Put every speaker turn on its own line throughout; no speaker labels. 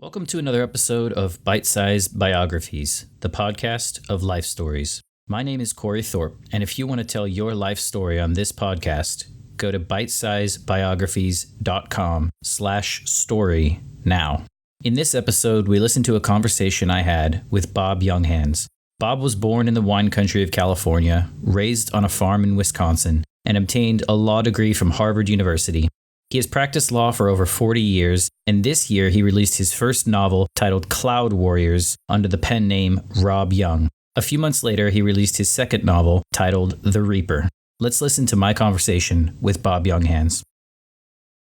Welcome to another episode of Bite-Sized Biographies, the podcast of life stories. My name is Corey Thorpe, and if you want to tell your life story on this podcast, go to bitesizebiographies.com/story now. In this episode, we listen to a conversation I had with Bob Younghans. Bob was born in the wine country of California, raised on a farm in Wisconsin, and obtained a law degree from Harvard University. He has practiced law for over 40 years, and this year he released his first novel titled Cloud Warriors under the pen name Rob Young. A few months later, he released his second novel titled The Reaper. Let's listen to my conversation with Bob Younghans.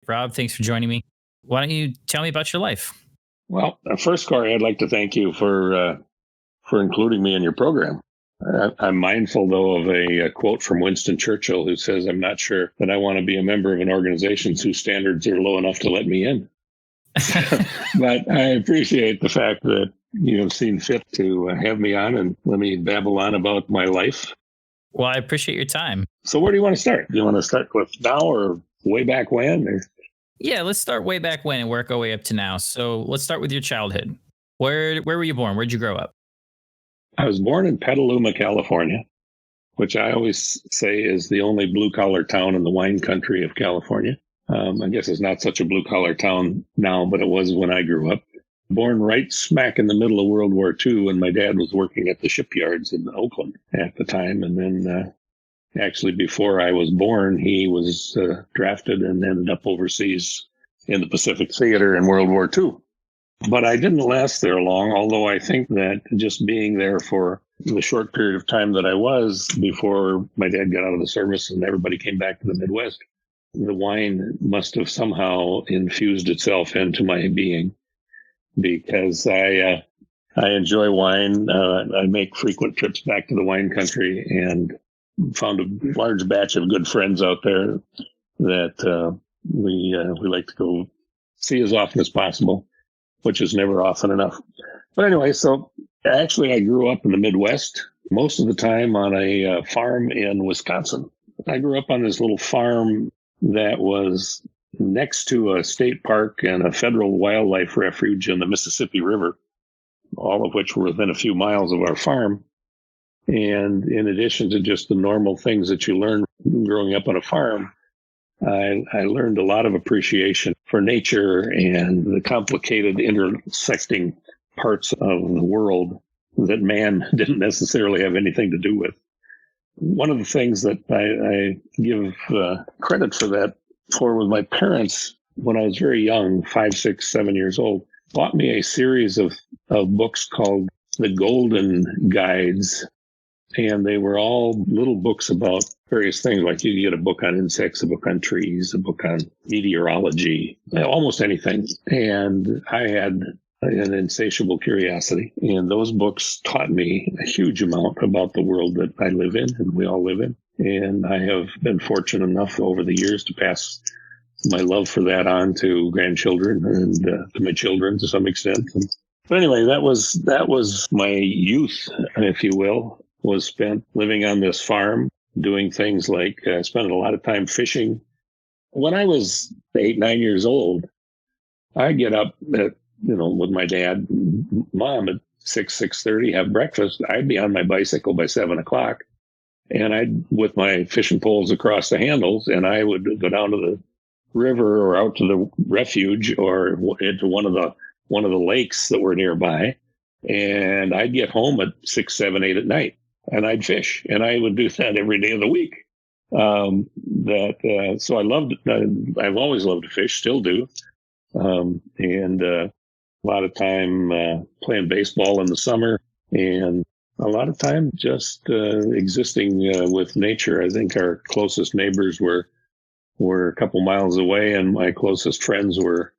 Rob, thanks for joining me. Why don't you tell me about your life?
Well, first, Corey, I'd like to thank you for including me in your program. I'm mindful, though, of a quote from Winston Churchill who says, "I'm not sure that I want to be a member of an organization whose standards are low enough to let me in." But I appreciate the fact that you have seen fit to have me on and let me babble on about my life.
Well, I appreciate your time.
So where do you want to start? Do you want to start with now or way back when? Or?
Yeah, let's start way back when and work our way up to now. So let's start with your childhood. Where were you born? Where'd you grow up?
I was born in Petaluma, California, which I always say is the only blue-collar town in the wine country of California. I guess it's not such a blue-collar town now, but it was when I grew up. Born right smack in the middle of World War II, and my dad was working at the shipyards in Oakland at the time. And then actually before I was born, he was drafted and ended up overseas in the Pacific Theater in World War II. But I didn't last there long, although I think that just being there for the short period of time that I was before my dad got out of the service and everybody came back to the Midwest, the wine must have somehow infused itself into my being because I enjoy wine. I make frequent trips back to the wine country and found a large batch of good friends out there that we like to go see as often as possible, which is never often enough. But anyway, so actually I grew up in the Midwest, most of the time on a farm in Wisconsin. I grew up on this little farm that was next to a state park and a federal wildlife refuge in the Mississippi River, all of which were within a few miles of our farm. And in addition to just the normal things that you learn growing up on a farm, I learned a lot of appreciation for nature and the complicated intersecting parts of the world that man didn't necessarily have anything to do with. One of the things that I give credit for that for was my parents, when I was very young, 5, 6, 7 years old, bought me a series of books called The Golden Guides. And they were all little books about various things, like you get a book on insects, a book on trees, a book on meteorology, almost anything. And I had an insatiable curiosity. And those books taught me a huge amount about the world that I live in and we all live in. And I have been fortunate enough over the years to pass my love for that on to grandchildren and to my children to some extent. But anyway, that was my youth, if you will. Was spent living on this farm, doing things like spending a lot of time fishing. When I was 8, 9 years old, I'd get up with my dad, mom at 6:30, have breakfast. I'd be on my bicycle by 7 o'clock, and I'd with my fishing poles across the handles, and I would go down to the river or out to the refuge or into one of the lakes that were nearby, and I'd get home at 6, 7, 8 at night. And I'd fish, and I would do that every day of the week. So I loved. I've always loved to fish, still do, and a lot of time playing baseball in the summer, and a lot of time just existing with nature. I think our closest neighbors were a couple miles away, and my closest friends were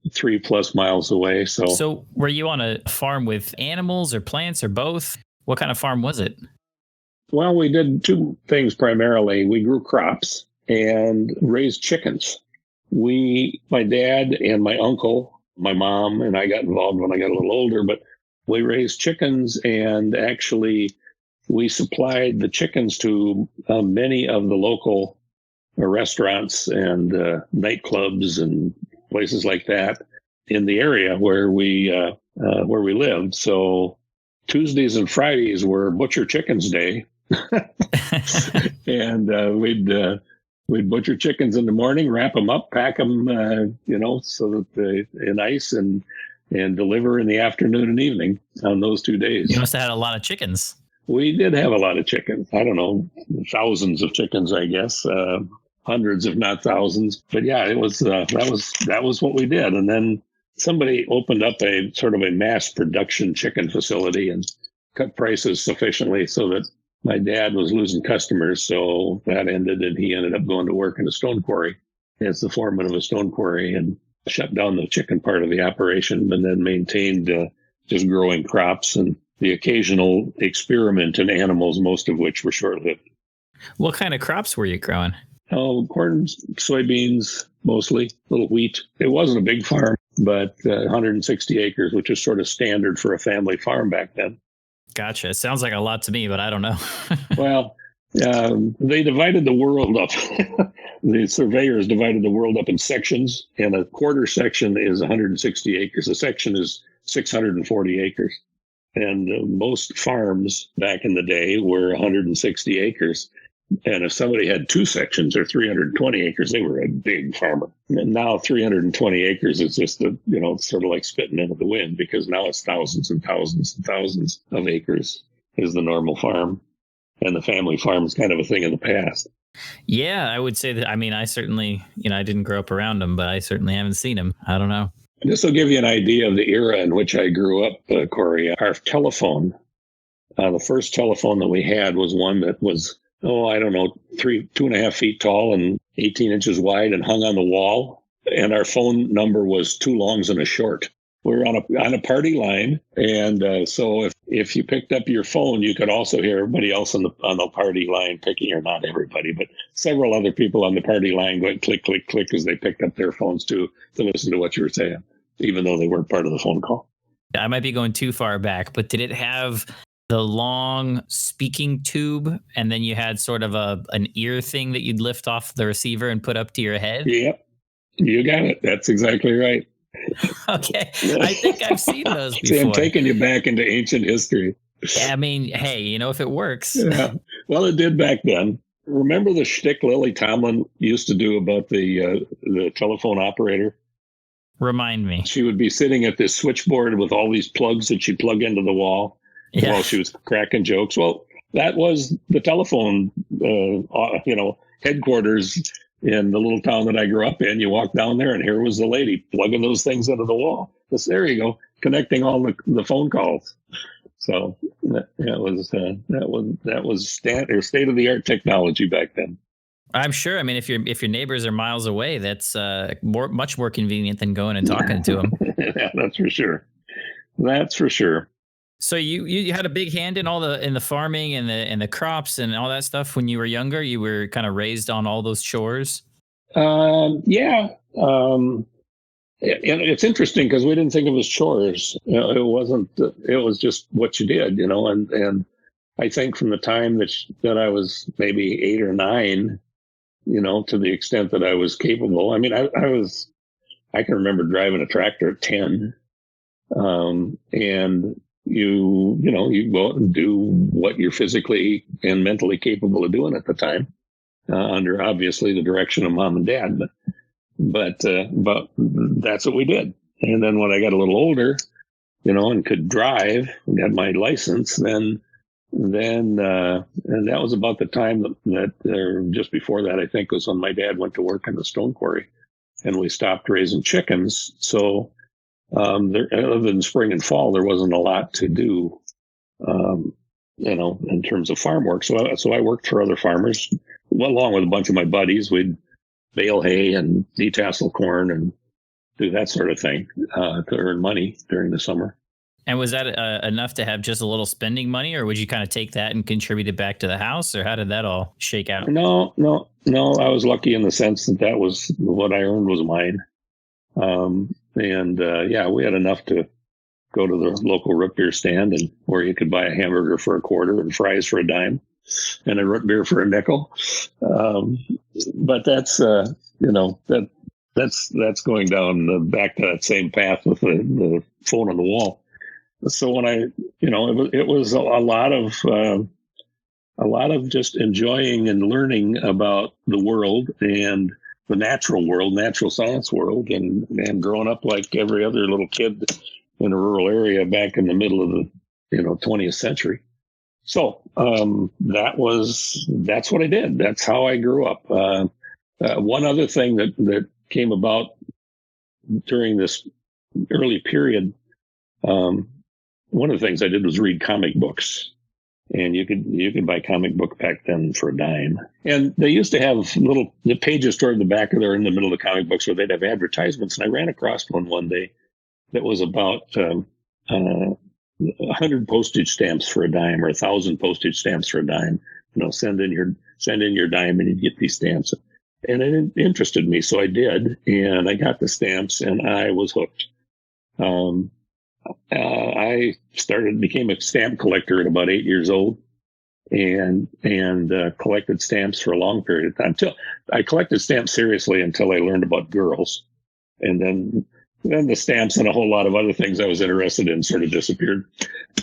3+ miles away. So
were you on a farm with animals or plants or both? What kind of farm was it?
Well, we did two things primarily. We grew crops and raised chickens. My dad and my uncle, my mom, and I got involved when I got a little older, but we raised chickens, and actually we supplied the chickens to many of the local restaurants and nightclubs and places like that. in the area where we lived. So Tuesdays and Fridays were butcher chickens day, and we'd butcher chickens in the morning, wrap them up, pack them, so that in ice and deliver in the afternoon and evening on those 2 days.
You must have had a lot of chickens.
We did have a lot of chickens. I don't know, thousands of chickens, I guess, hundreds, if not thousands. But yeah, it was that was what we did. And then somebody opened up a sort of a mass production chicken facility and cut prices sufficiently so that my dad was losing customers. So that ended, and he ended up going to work in a stone quarry as the foreman of a stone quarry and shut down the chicken part of the operation, and then maintained just growing crops and the occasional experiment in animals, most of which were short-lived.
What kind of crops were you growing?
Oh, corn, soybeans, mostly, little wheat. It wasn't a big farm, but 160 acres, which is sort of standard for a family farm back then.
Gotcha. It sounds like a lot to me, but I don't know.
Well, they divided the world up. The surveyors divided the world up in sections, and a quarter section is 160 acres. A section is 640 acres. And most farms back in the day were 160 acres. And if somebody had two sections or 320 acres, they were a big farmer. And now 320 acres is just sort of like spitting into the wind, because now it's thousands and thousands and thousands of acres is the normal farm. And the family farm is kind of a thing of the past.
Yeah, I would say that. I mean, I certainly, I didn't grow up around them, but I certainly haven't seen them. I don't know.
This will give you an idea of the era in which I grew up, Corey. Our telephone, the first telephone that we had was one that was, 2.5 feet tall and 18 inches wide and hung on the wall. And our phone number was 2 longs and a short. We were on a party line. And so if you picked up your phone, you could also hear everybody else on the party line picking, or not everybody, but several other people on the party line going click, click, click as they picked up their phones to listen to what you were saying, even though they weren't part of the phone call.
I might be going too far back, but did it have the long speaking tube, and then you had sort of an ear thing that you'd lift off the receiver and put up to your head?
Yep, you got it. That's exactly right.
Okay, I think I've seen those before.
See, I'm taking you back into ancient history.
I mean, hey, if it works.
Yeah. Well, it did back then. Remember the shtick Lily Tomlin used to do about the telephone operator?
Remind me.
She would be sitting at this switchboard with all these plugs that she'd plug into the wall while she was cracking jokes. Well, that was the telephone, headquarters in the little town that I grew up in. You walk down there, and here was the lady plugging those things into the wall. There you go, connecting all the phone calls. So that was state of the art technology back then.
I'm sure. I mean, if your neighbors are miles away, that's much more convenient than going and talking to them.
Yeah, that's for sure. That's for sure.
So you had a big hand in the farming and the crops and all that stuff when you were younger. You were kind of raised on all those chores.
Yeah. It's interesting because we didn't think of it as chores. It wasn't. It was just what you did, And I think from the time that I was maybe 8 or 9, to the extent that I was capable. I mean, I can remember driving a tractor at 10, and you go out and do what you're physically and mentally capable of doing at the time, under obviously the direction of mom and dad. But that's what we did. And then when I got a little older, and could drive and had my license, then and that was about the time that just before that, I think, was when my dad went to work in the stone quarry, and we stopped raising chickens. So other than spring and fall, there wasn't a lot to do, in terms of farm work. So I worked for other farmers, along with a bunch of my buddies. We'd bale hay and detassel corn and do that sort of thing to earn money during the summer.
And was that enough to have just a little spending money, or would you kind of take that and contribute it back to the house, or how did that all shake out?
No. I was lucky in the sense that was what I earned was mine. We had enough to go to the local root beer stand, and where you could buy a hamburger for $0.25 and fries for $0.10 and a root beer for $0.05. But that's, that's going down back to that same path with the phone on the wall. So when it was a lot of just enjoying and learning about the world and the natural world, natural science world, and growing up like every other little kid in a rural area back in the middle of the 20th century. So that's what I did. That's how I grew up. One other thing that came about during this early period, one of the things I did was read comic books. And you could buy comic book back then for a dime. And they used to have the pages toward the back, or they're in the middle of the comic books, where they'd have advertisements. And I ran across one day that was about 100 postage stamps for a dime, or 1,000 postage stamps for a dime. Send in your dime and you'd get these stamps. And it interested me, so I did, and I got the stamps, and I was hooked. I became a stamp collector at about 8 years old, and collected stamps for a long period of time. I collected stamps seriously until I learned about girls, and then the stamps and a whole lot of other things I was interested in sort of disappeared.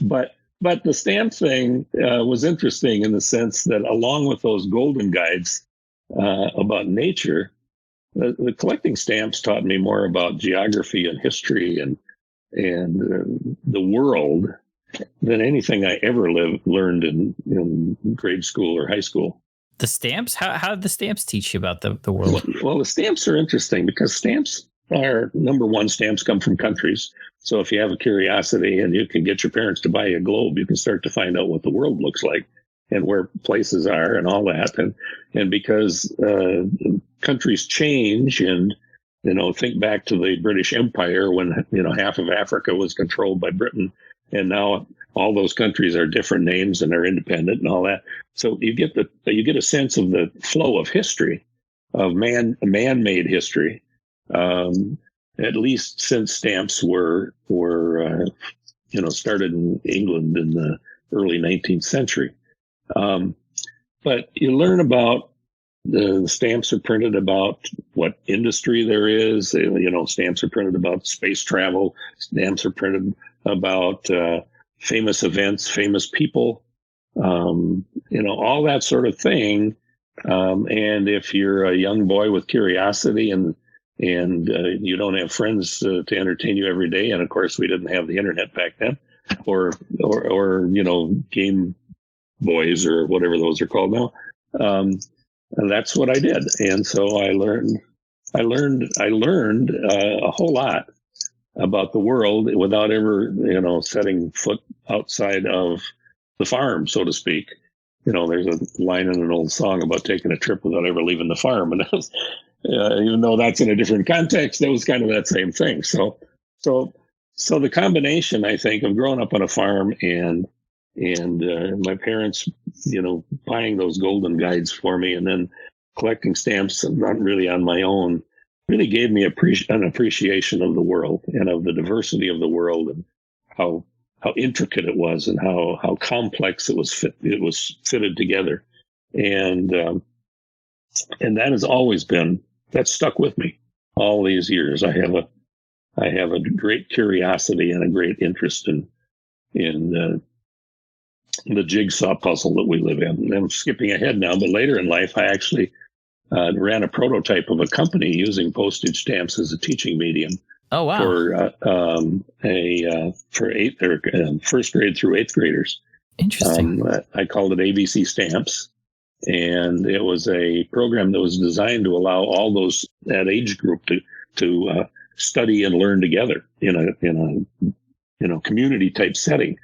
But the stamp thing was interesting in the sense that, along with those golden guides about nature, the collecting stamps taught me more about geography and history and the world than anything I ever learned in grade school or high school.
The stamps? How did the stamps teach you about the world?
Well, the stamps are interesting because stamps are, number one, stamps come from countries. So if you have a curiosity and you can get your parents to buy you a globe, you can start to find out what the world looks like and where places are and all that. And because countries change, and think back to the British Empire when, half of Africa was controlled by Britain. And now all those countries are different names and they're independent and all that. So you get a sense of the flow of history, of man-made history, at least since stamps were started in England in the early 19th century. But you learn about the stamps are printed about what industry there is. Stamps are printed about space travel. Stamps are printed about famous events, famous people, all that sort of thing. And if you're a young boy with curiosity and you don't have friends to entertain you every day, and of course we didn't have the internet back then, or Game Boys or whatever those are called now. And that's what I did. And so I learned a whole lot about the world without ever, setting foot outside of the farm, so to speak. There's a line in an old song about taking a trip without ever leaving the farm. And that was, even though that's in a different context, that was kind of that same thing. So the combination, I think, of growing up on a farm and my parents, buying those golden guides for me, and then collecting stamps, not really on my own, really gave me an appreciation of the world and of the diversity of the world, and how intricate it was, and how complex it was fitted together, and that has always been, that's stuck with me all these years. I have a great curiosity and a great interest in the jigsaw puzzle that we live in. And I'm skipping ahead now, but later in life, I actually ran a prototype of a company using postage stamps as a teaching medium.
Oh, wow.
For first grade through eighth graders.
Interesting.
I called it ABC Stamps, and it was a program that was designed to allow all those that age group to study and learn together in a community type setting.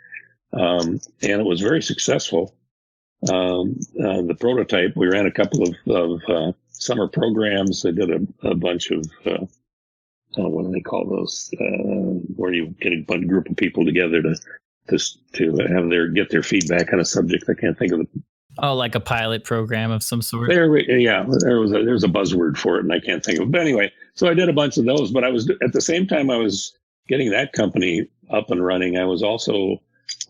And it was very successful. The prototype, we ran a couple of summer programs. I did a bunch of, what do they call those? Where you get a group of people together to get their feedback on a subject. I can't think of it.
Oh, like a pilot program of some sort.
There's a buzzword for it, and I can't think of it. But anyway, so I did a bunch of those. But I was, at the same time I was getting that company up and running, I was also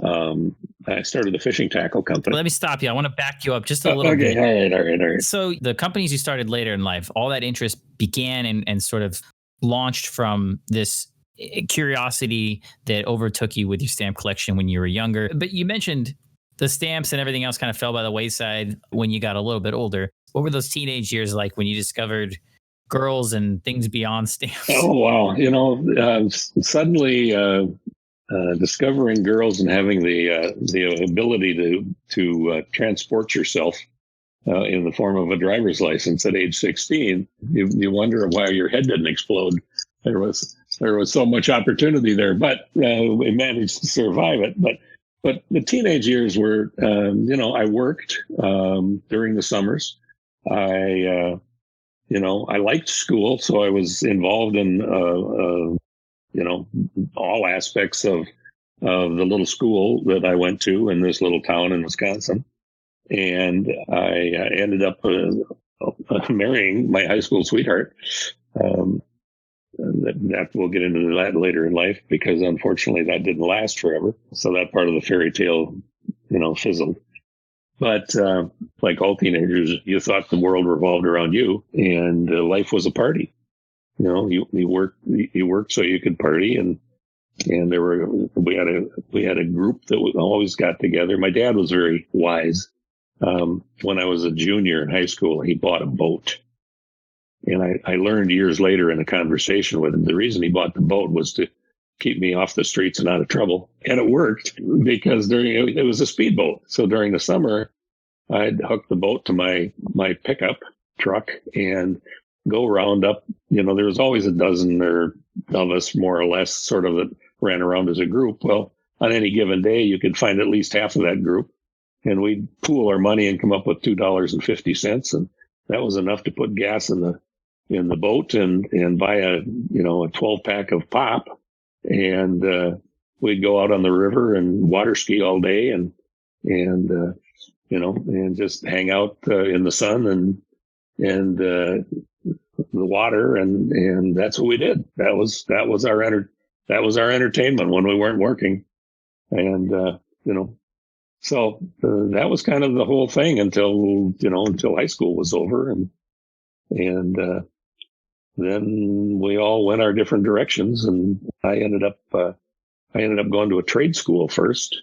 I started a fishing tackle company.
Let me stop you. I want to back you up just a little bit.
All right.
So the companies you started later in life, all that interest began and sort of launched from this curiosity that overtook you with your stamp collection when you were younger. But you mentioned the stamps and everything else kind of fell by the wayside when you got a little bit older. What were those teenage years like when you discovered girls and things beyond stamps?
Oh, wow. Suddenly discovering girls and having the ability to transport yourself in the form of a driver's license at age 16, you wonder why your head didn't explode. There was so much opportunity there, but we managed to survive it. But the teenage years were, I worked during the summers. I liked school, so I was involved in all aspects of the little school that I went to in this little town in Wisconsin. And I ended up marrying my high school sweetheart. That we'll get into that later in life, because unfortunately that didn't last forever. So that part of the fairy tale, fizzled. But like all teenagers, you thought the world revolved around you, and life was a party. You worked so you could party, and we had a group that always got together. My dad was very wise. When I was a junior in high school, he bought a boat. And I learned years later in a conversation with him, the reason he bought the boat was to keep me off the streets and out of trouble. And it worked, because it was a speedboat. So during the summer, I'd hook the boat to my pickup truck and go round up. There was always a dozen of us, more or less, sort of, that ran around as a group. Well, on any given day, you could find at least half of that group, and we'd pool our money and come up with $2.50. And that was enough to put gas in the boat and buy a 12-pack of pop. And we'd go out on the river and water ski all day and just hang out in the sun and the water. And that's what we did. That was our entertainment when we weren't working. And, so that was kind of the whole thing until high school was over. And then we all went our different directions, and I ended up going to a trade school first,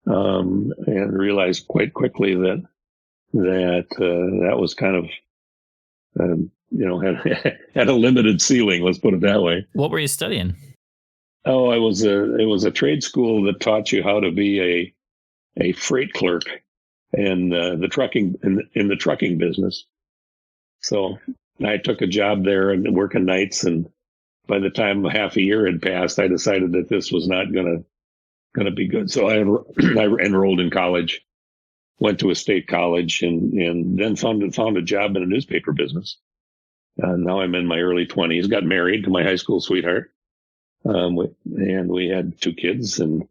and realized quite quickly that was kind of had a limited ceiling. Let's put it that way.
What were you studying?
Oh, it was a trade school that taught you how to be a freight clerk in the trucking business. So I took a job there and working nights, and by the time half a year had passed, I decided that this was not going to be good. So I enrolled in college, went to a state college, and then found a job in a newspaper business. Now I'm in my early 20s. Got married to my high school sweetheart, and we had 2 kids. And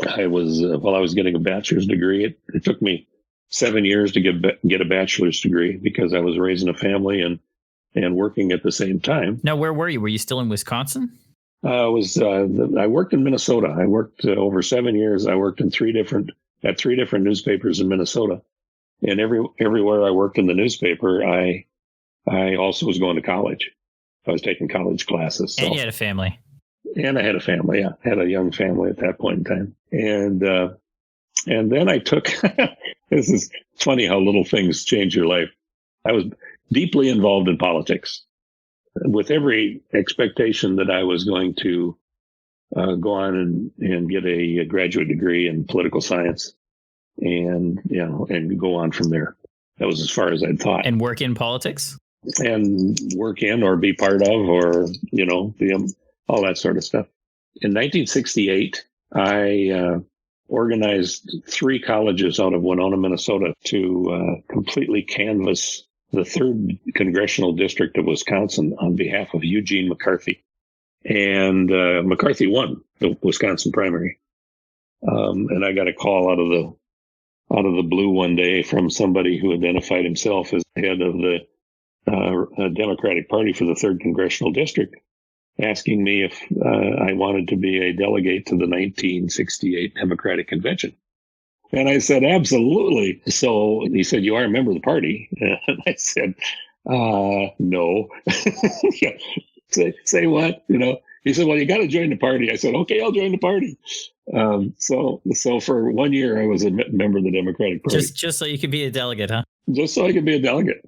I was getting a bachelor's degree. It took me 7 years to get a bachelor's degree, because I was raising a family and working at the same time.
Now, where were you? Were you still in Wisconsin?
I worked in Minnesota. I worked over 7 years. I worked at 3 different newspapers in Minnesota, and everywhere I worked in the newspaper, I also was going to college. I was taking college classes. So.
And you had a family.
And I had a family. Yeah, I had a young family at that point in time. And then I took. It's funny how little things change your life. I was deeply involved in politics, with every expectation that I was going to go on and get a graduate degree in political science, and go on from there. That was as far as I'd thought.
And work in politics?
And work in, or be part of, or all that sort of stuff. In 1968, I organized 3 colleges out of Winona, Minnesota, to completely canvass the 3rd congressional district of Wisconsin on behalf of Eugene McCarthy. And McCarthy won the Wisconsin primary. And I got a call out of the blue one day from somebody who identified himself as head of the Democratic Party for the 3rd congressional district. asking me if I wanted to be a delegate to the 1968 Democratic Convention. And I said, absolutely. So he said, you are a member of the party? And I said, no. Yeah. Say what? He said, well, you got to join the party. I said, okay, I'll join the party. So for 1 year, I was a member of the Democratic Party.
Just so you could be a delegate, huh?
Just so I could be a delegate.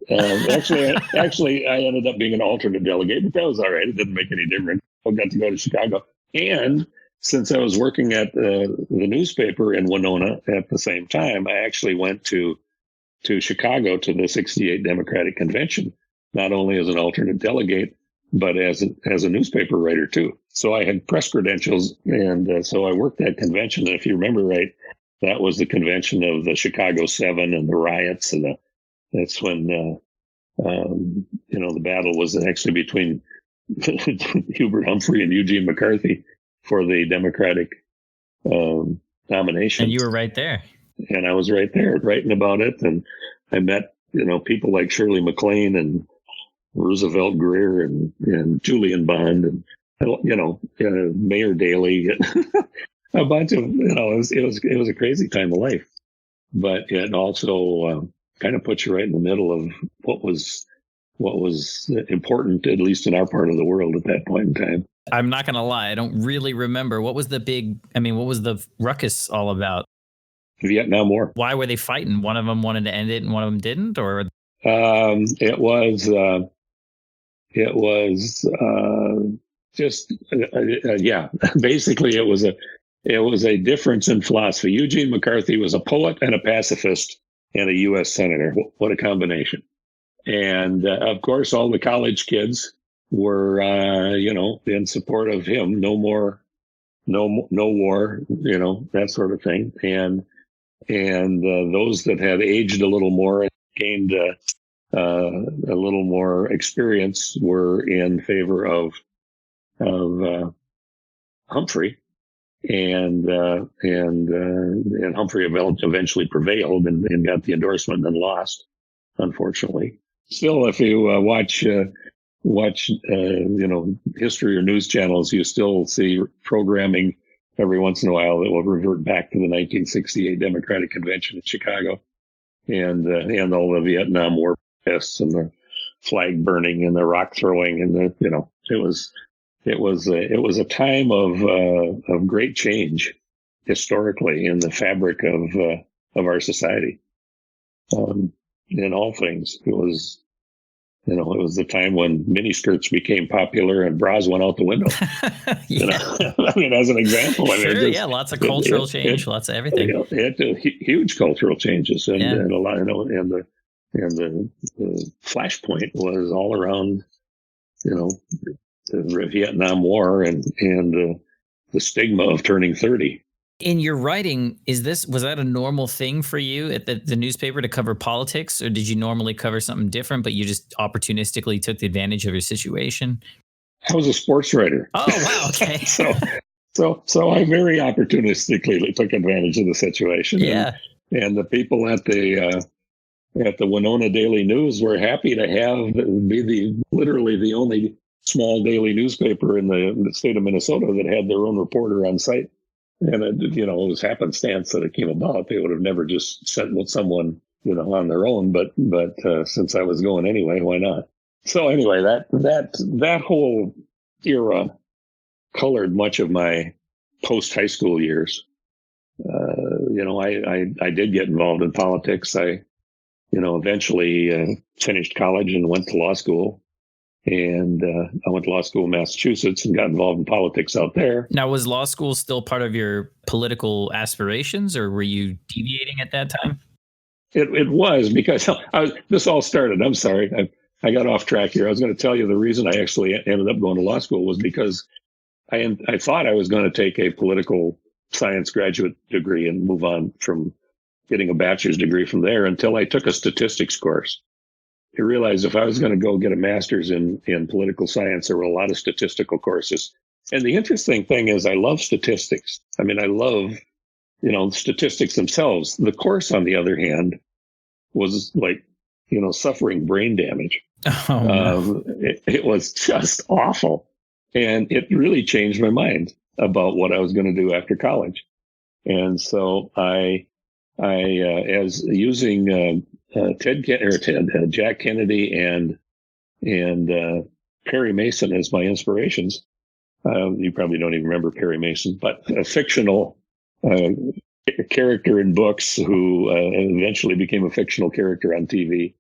Actually, I ended up being an alternate delegate, but that was all right. It didn't make any difference. I got to go to Chicago. And since I was working at the newspaper in Winona at the same time, I actually went to Chicago to the 68 Democratic Convention, not only as an alternate delegate, but as a newspaper writer too. So I had press credentials, and so I worked that convention. And if you remember right, that was the convention of the Chicago 7 and the riots, and that's when the battle was actually between Hubert Humphrey and Eugene McCarthy for the Democratic nomination.
And you were right there.
And I was right there writing about it. And I met, people like Shirley MacLaine and Roosevelt Greer and Julian Bond and, Mayor Daley, a bunch of, it was a crazy time of life, but it also kind of puts you right in the middle of what was important, at least in our part of the world at that point in time.
I'm not going to lie. I don't really remember. What was the ruckus all about?
Vietnam War.
Why were they fighting? One of them wanted to end it and one of them didn't, or?
It was basically it was a difference in philosophy. Eugene McCarthy was a poet and a pacifist and a U.S. senator. What a combination. And of course, all the college kids were, in support of him. No war, that sort of thing. And those that had aged a little more and gained a little more experience were in favor of Humphrey, and Humphrey eventually prevailed and got the endorsement and then lost, unfortunately. Still, if you watch history or news channels, you still see programming every once in a while that will revert back to the 1968 Democratic Convention in Chicago, and all the Vietnam War protests and the flag burning and the rock throwing, and it was a time of great change historically in the fabric of our society. In all things, it was the time when miniskirts became popular and bras went out the window. As an example.
Sure, lots of cultural change, lots of everything.
It had huge cultural changes, and a lot, and the flashpoint was all around, the Vietnam War and the stigma of turning 30.
In your writing, was that a normal thing for you at the newspaper to cover politics, or did you normally cover something different, but you just opportunistically took the advantage of your situation?
I was a sports writer.
Oh, wow. Okay.
so I very opportunistically took advantage of the situation.
Yeah.
And the people at the Winona Daily News were happy to be literally the only small daily newspaper in the state of Minnesota that had their own reporter on site. And it was happenstance that it came about. They would have never just sent with someone, on their own. But since I was going anyway, why not? So anyway, that whole era colored much of my post high school years. I did get involved in politics. I eventually finished college and went to law school. And I went to law school in Massachusetts and got involved in politics out there.
Now, was law school still part of your political aspirations, or were you deviating at that time?
It was, because this all started. I'm sorry, I got off track here. I was going to tell you the reason I actually ended up going to law school was because I thought I was going to take a political science graduate degree and move on from getting a bachelor's degree from there, until I took a statistics course. I realized if I was going to go get a master's in political science, there were a lot of statistical courses. And the interesting thing is I love statistics. I love, statistics themselves. The course, on the other hand, was like, suffering brain damage.
Oh, no.
It was just awful. And it really changed my mind about what I was going to do after college. And so as using Jack Kennedy and Perry Mason as my inspirations. You probably don't even remember Perry Mason, but a fictional character in books who eventually became a fictional character on TV,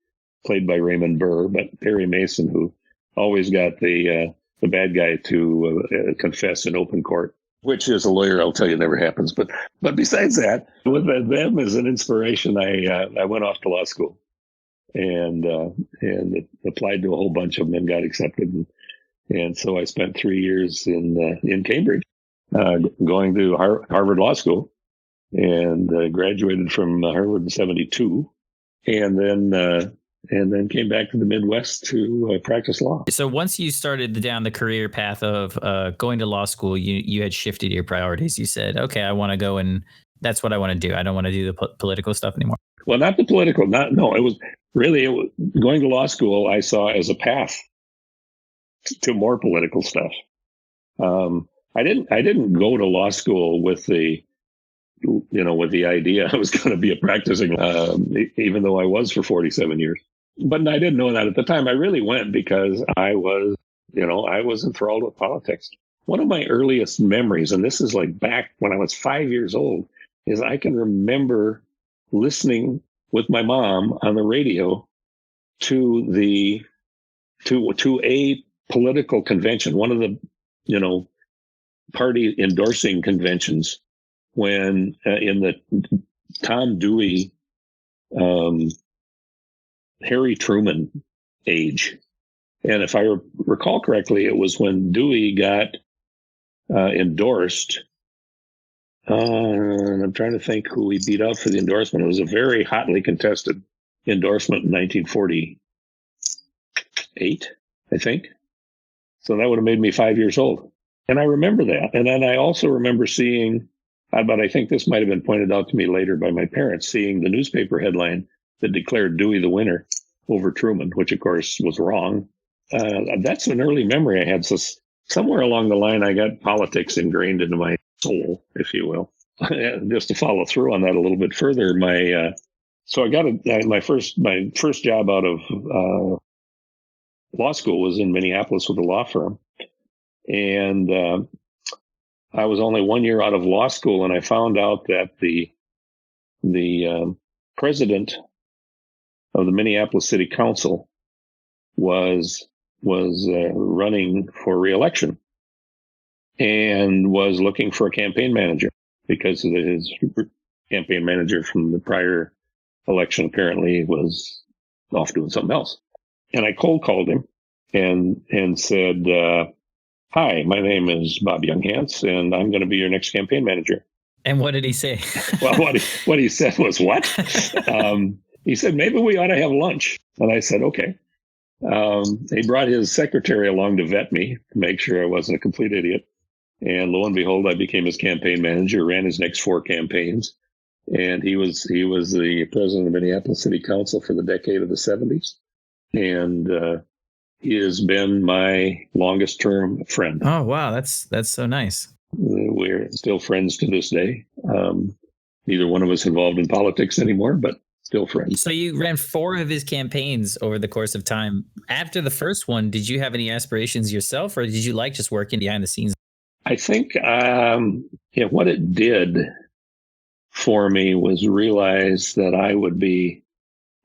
played by Raymond Burr. But Perry Mason, who always got the bad guy to confess in open court, which as a lawyer, I'll tell you, never happens. But besides that, with them as an inspiration, I went off to law school and applied to a whole bunch of them and got accepted. And so I spent 3 years in Cambridge, going to Harvard Law School, and graduated from Harvard in '72, and then came back to the Midwest to practice law.
So once you started down the career path of going to law school, you had shifted your priorities. You said, okay, I want to go and that's what I want to do. I don't want to do the political stuff anymore.
Well, not the political. It was going to law school. I saw as a path to more political stuff. I didn't go to law school with the idea I was going to be a practicing, even though I was for 47 years. But I didn't know that at the time. I really went because I was enthralled with politics. One of my earliest memories, and this is like back when I was 5 years old, is I can remember listening with my mom on the radio to a political convention, one of the, party endorsing conventions, when in the Tom Dewey, Harry Truman age. And if I recall correctly, it was when Dewey got endorsed. And I'm trying to think who he beat out for the endorsement. It was a very hotly contested endorsement in 1948, I think. So that would have made me 5 years old. And I remember that. And then I also remember seeing, but I think this might have been pointed out to me later by my parents, seeing the newspaper headline that declared Dewey the winner over Truman, which of course was wrong. That's an early memory I had. So somewhere along the line, I got politics ingrained into my soul, if you will. Just to follow through on that a little bit further, so I got my first job out of law school was in Minneapolis with a law firm. And I was only 1 year out of law school, and I found out that the president of the Minneapolis City Council was running for re-election and was looking for a campaign manager because his campaign manager from the prior election apparently was off doing something else. And I cold called him and said, hi, my name is Bob Younghans, and I'm going to be your next campaign manager.
And what did he say?
Well, what he said was, what? He said, maybe we ought to have lunch. And I said, okay. He brought his secretary along to vet me to make sure I wasn't a complete idiot. And lo and behold, I became his campaign manager, ran his next 4 campaigns. And he was the president of the Minneapolis City Council for the decade of the 70s. And he has been my longest term friend.
Oh, wow. That's so nice.
We're still friends to this day. Neither one of us involved in politics anymore, but still friends.
So you ran 4 of his campaigns over the course of time. After the first one, did you have any aspirations yourself, or did you like just working behind the scenes?
I think what it did for me was realize that I would be,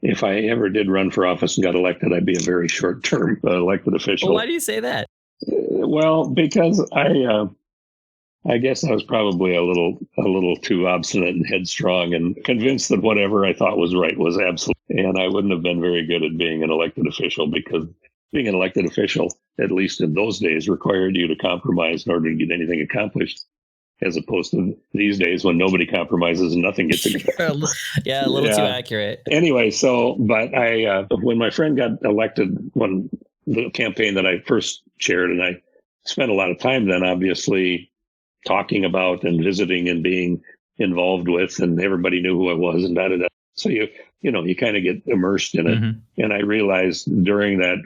if I ever did run for office and got elected, I'd be a very short-term elected official.
Well, why do you say that?
Well, because I guess I was probably a little too obstinate and headstrong and convinced that whatever I thought was right was absolute. And I wouldn't have been very good at being an elected official, because being an elected official, at least in those days, required you to compromise in order to get anything accomplished, as opposed to these days when nobody compromises and nothing gets accomplished.
Yeah, a little too accurate.
Anyway, but when my friend got elected, when the campaign that I first chaired, and I spent a lot of time then, obviously, talking about and visiting and being involved with, and everybody knew who I was and da-da-da. So you kind of get immersed in it.
Mm-hmm.
And I realized during that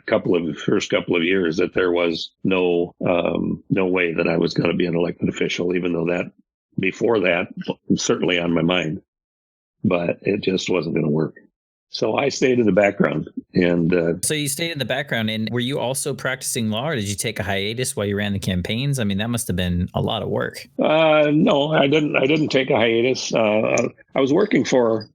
first couple of years that there was no way that I was going to be an elected official, even though that before that was certainly on my mind, but it just wasn't going to work. So I stayed in the background. And
So you stayed in the background, and were you also practicing law, or did you take a hiatus while you ran the campaigns? I mean, that must have been a lot of work.
no, I didn't take a hiatus. I was working for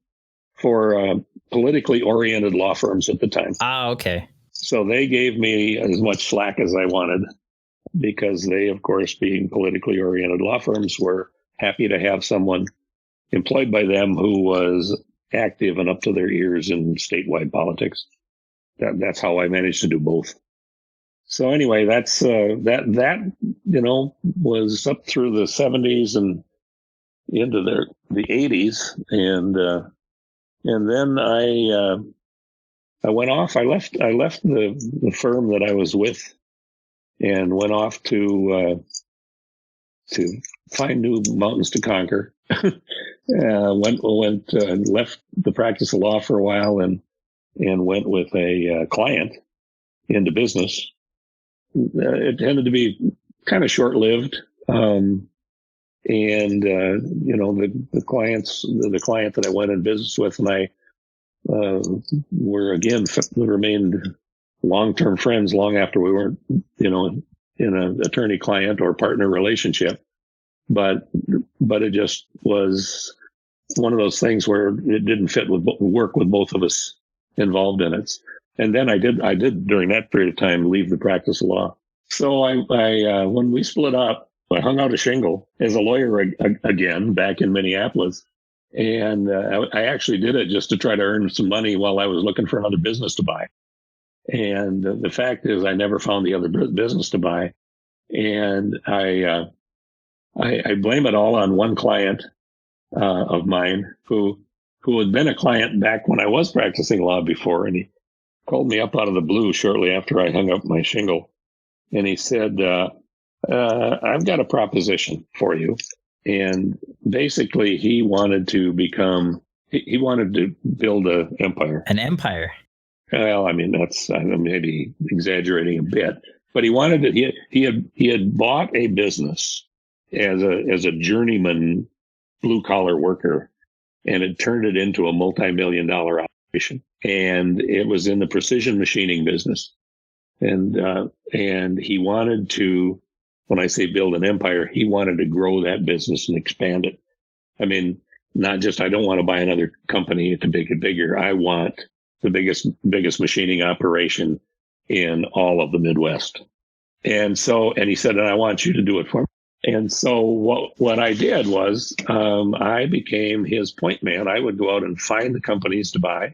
politically oriented law firms at the time.
Ah, okay.
So they gave me as much slack as I wanted because they, of course, being politically oriented law firms, were happy to have someone employed by them who was active and up to their ears in statewide politics. That's how I managed to do both. So anyway, that's that was up through the 70s and into the 80s, and then I went off. I left the firm that I was with and went off to find new mountains to conquer. Left the practice of law for a while and went with a client into business. It tended to be kind of short lived. The client that I went in business with and I remained long-term friends long after we weren't, in an attorney-client or partner relationship. But it just was one of those things where it didn't work with both of us involved in it. And then I did during that period of time leave the practice of law. So I when we split up, I hung out a shingle as a lawyer again back in Minneapolis. And I actually did it just to try to earn some money while I was looking for another business to buy. And the fact is I never found the other business to buy. And I blame it all on one client of mine who had been a client back when I was practicing law before. And he called me up out of the blue shortly after I hung up my shingle. And he said, I've got a proposition for you. And basically he wanted to build an empire.
An empire?
Well, I mean, I'm maybe exaggerating a bit, but he wanted to, he had bought a business as a journeyman blue collar worker and had turned it into a multi-million-dollar operation. And it was in the precision machining business. And he wanted to, when I say build an empire, he wanted to grow that business and expand it. I mean, not just, I don't want to buy another company to make it bigger. I want the biggest machining operation in all of the Midwest. And he said, and I want you to do it for me. And so what I did was, I became his point man. I would go out and find the companies to buy.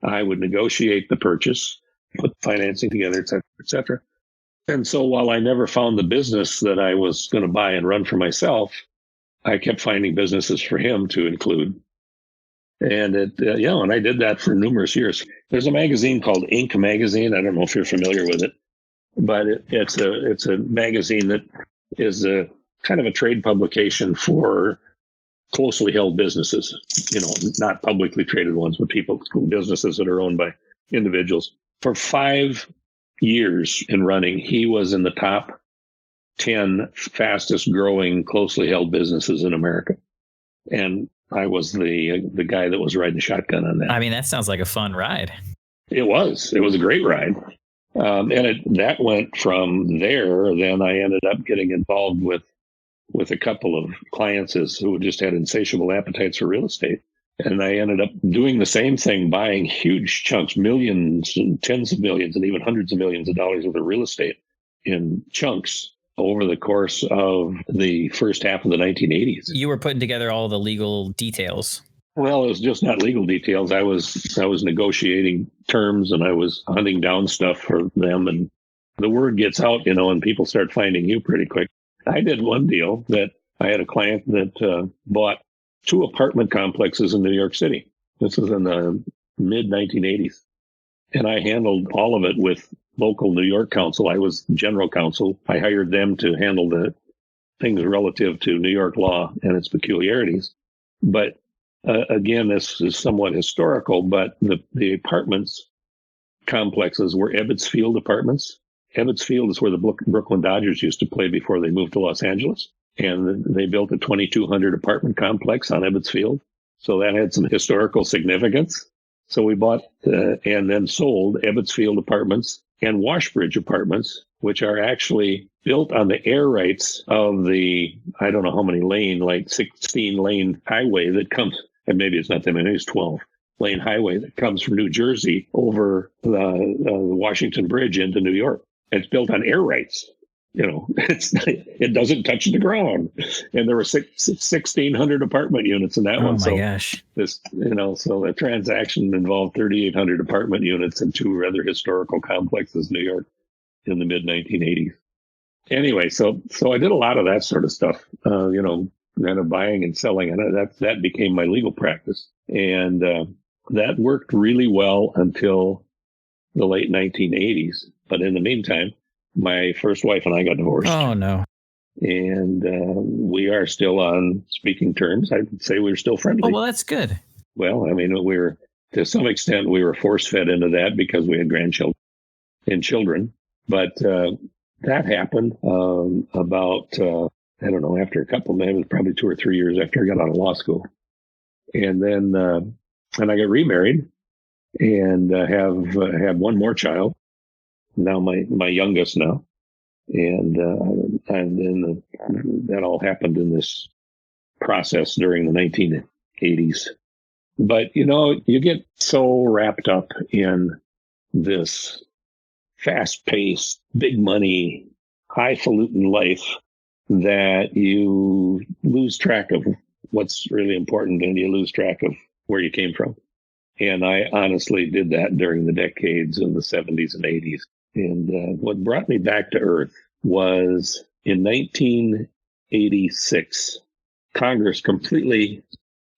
I would negotiate the purchase, put the financing together, et cetera, et cetera. And so while I never found the business that I was going to buy and run for myself, I kept finding businesses for him to include. And and I did that for numerous years. There's a magazine called Inc. magazine. I don't know if you're familiar with it, but it's a magazine that is a kind of a trade publication for closely held businesses, not publicly traded ones, but businesses that are owned by individuals. For 5 years in running, he was in the top 10 fastest growing closely held businesses in America. And I was the guy that was riding shotgun on that.
I mean, that sounds like a fun ride.
It was a great ride. That went from there. Then I ended up getting involved with a couple of clients who just had insatiable appetites for real estate. And I ended up doing the same thing, buying huge chunks, millions and tens of millions and even hundreds of millions of dollars worth of real estate in chunks over the course of the first half of the 1980s.
You were putting together all the legal details.
Well, it was just not legal details. I was negotiating terms and I was hunting down stuff for them. And the word gets out, and people start finding you pretty quick. I did one deal that I had a client that bought 2 apartment complexes in New York City. This was in the mid 1980s. And I handled all of it with local New York counsel. I was general counsel. I hired them to handle the things relative to New York law and its peculiarities. But Again, this is somewhat historical, but the apartments complexes were Ebbets Field apartments. Ebbets Field is where the Brooklyn Dodgers used to play before they moved to Los Angeles. And they built a 2,200 apartment complex on Ebbets Field. So that had some historical significance. So we bought and then sold Ebbets Field apartments and Washbridge apartments, which are actually built on the air rights of the, I don't know how many lane, like 16 lane highway that comes, and maybe it's not that many, it's 12 lane highway that comes from New Jersey over the Washington Bridge into New York. It's built on air rights. It doesn't touch the ground. And there were 1,600 apartment units in that one.
Oh my gosh.
So the transaction involved 3,800 apartment units in two rather historical complexes in New York in the mid 1980s. Anyway, so I did a lot of that sort of stuff, kind of buying and selling. And that became my legal practice. And that worked really well until the late 1980s. But in the meantime, my first wife and I got divorced.
Oh, no.
And we are still on speaking terms. I'd say we're still friendly.
Oh, well, that's good.
Well, I mean, to some extent, we were force-fed into that because we had grandchildren and children. But that happened about, I don't know, after a couple, maybe it was probably 2 or 3 years after I got out of law school. And then and I got remarried and have had one more child. Now my youngest now, and then that all happened in this process during the 1980s. But you get so wrapped up in this fast-paced, big money, highfalutin life that you lose track of what's really important, and you lose track of where you came from. And I honestly did that during the decades of the 70s and 80s. And what brought me back to earth was in 1986, Congress completely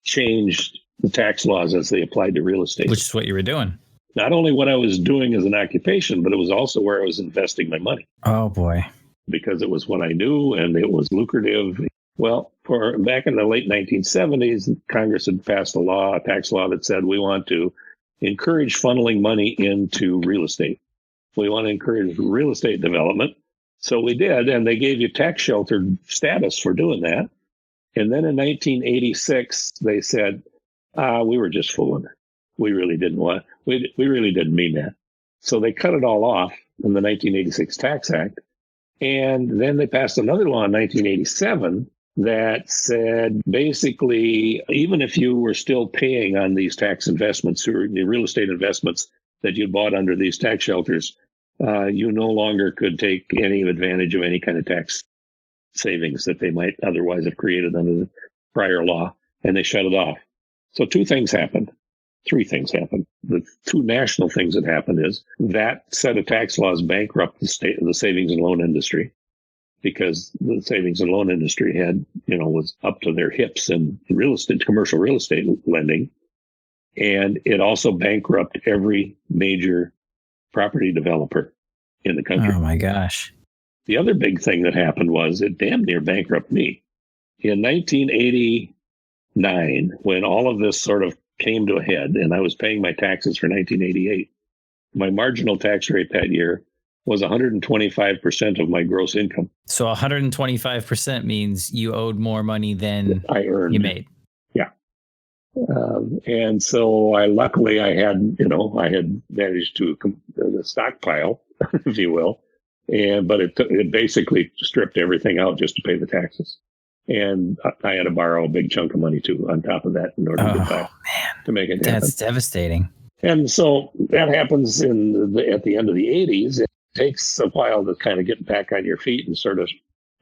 changed the tax laws as they applied to real estate.
Which is what you were doing.
Not only what I was doing as an occupation, but it was also where I was investing my money.
Oh, boy.
Because it was what I knew and it was lucrative. Well, back in the late 1970s, Congress had passed a tax law that said we want to encourage funneling money into real estate. We want to encourage real estate development. So we did, and they gave you tax sheltered status for doing that. And then in 1986, they said, we were just fooling. We really didn't we really didn't mean that. So they cut it all off in the 1986 Tax Act. And then they passed another law in 1987 that said basically, even if you were still paying on these tax investments or the real estate investments that you bought under these tax shelters, you no longer could take any advantage of any kind of tax savings that they might otherwise have created under the prior law, and they shut it off. So 3 things happened. The 2 national things that happened is that set of tax laws bankrupt the savings and loan industry, because the savings and loan industry was up to their hips in commercial real estate lending. And it also bankrupted every major property developer in the country.
Oh, my gosh.
The other big thing that happened was it damn near bankrupted me. In 1989, when all of this sort of came to a head and I was paying my taxes for 1988, my marginal tax rate that year was 125% of my gross income.
So 125% means you owed more money than
I earned.
You made.
And so I had managed to stockpile, if you will, but it basically stripped everything out just to pay the taxes. And I had to borrow a big chunk of money too on top of that in order to get back to make it happen.
That's devastating.
And so that happens at the end of the 80s. It takes a while to kind of get back on your feet and sort of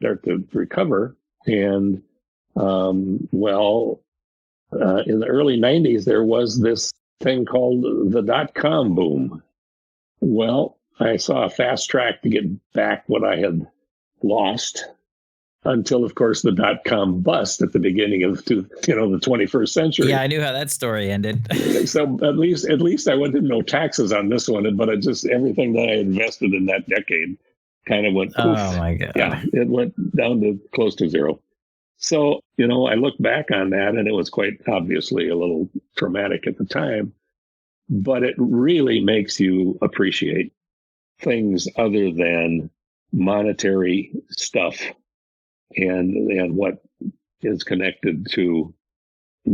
start to recover. And in the early 90s, there was this thing called the .com boom. Well, I saw a fast track to get back what I had lost until, of course, the .com bust at the beginning of the 21st century.
Yeah, I knew how that story ended.
So at least I didn't know taxes on this one, but it just everything that I invested in that decade kind of went poof.
Oh my God.
Yeah, it went down to close to zero. So, I look back on that and it was quite obviously a little traumatic at the time, but it really makes you appreciate things other than monetary stuff and what is connected to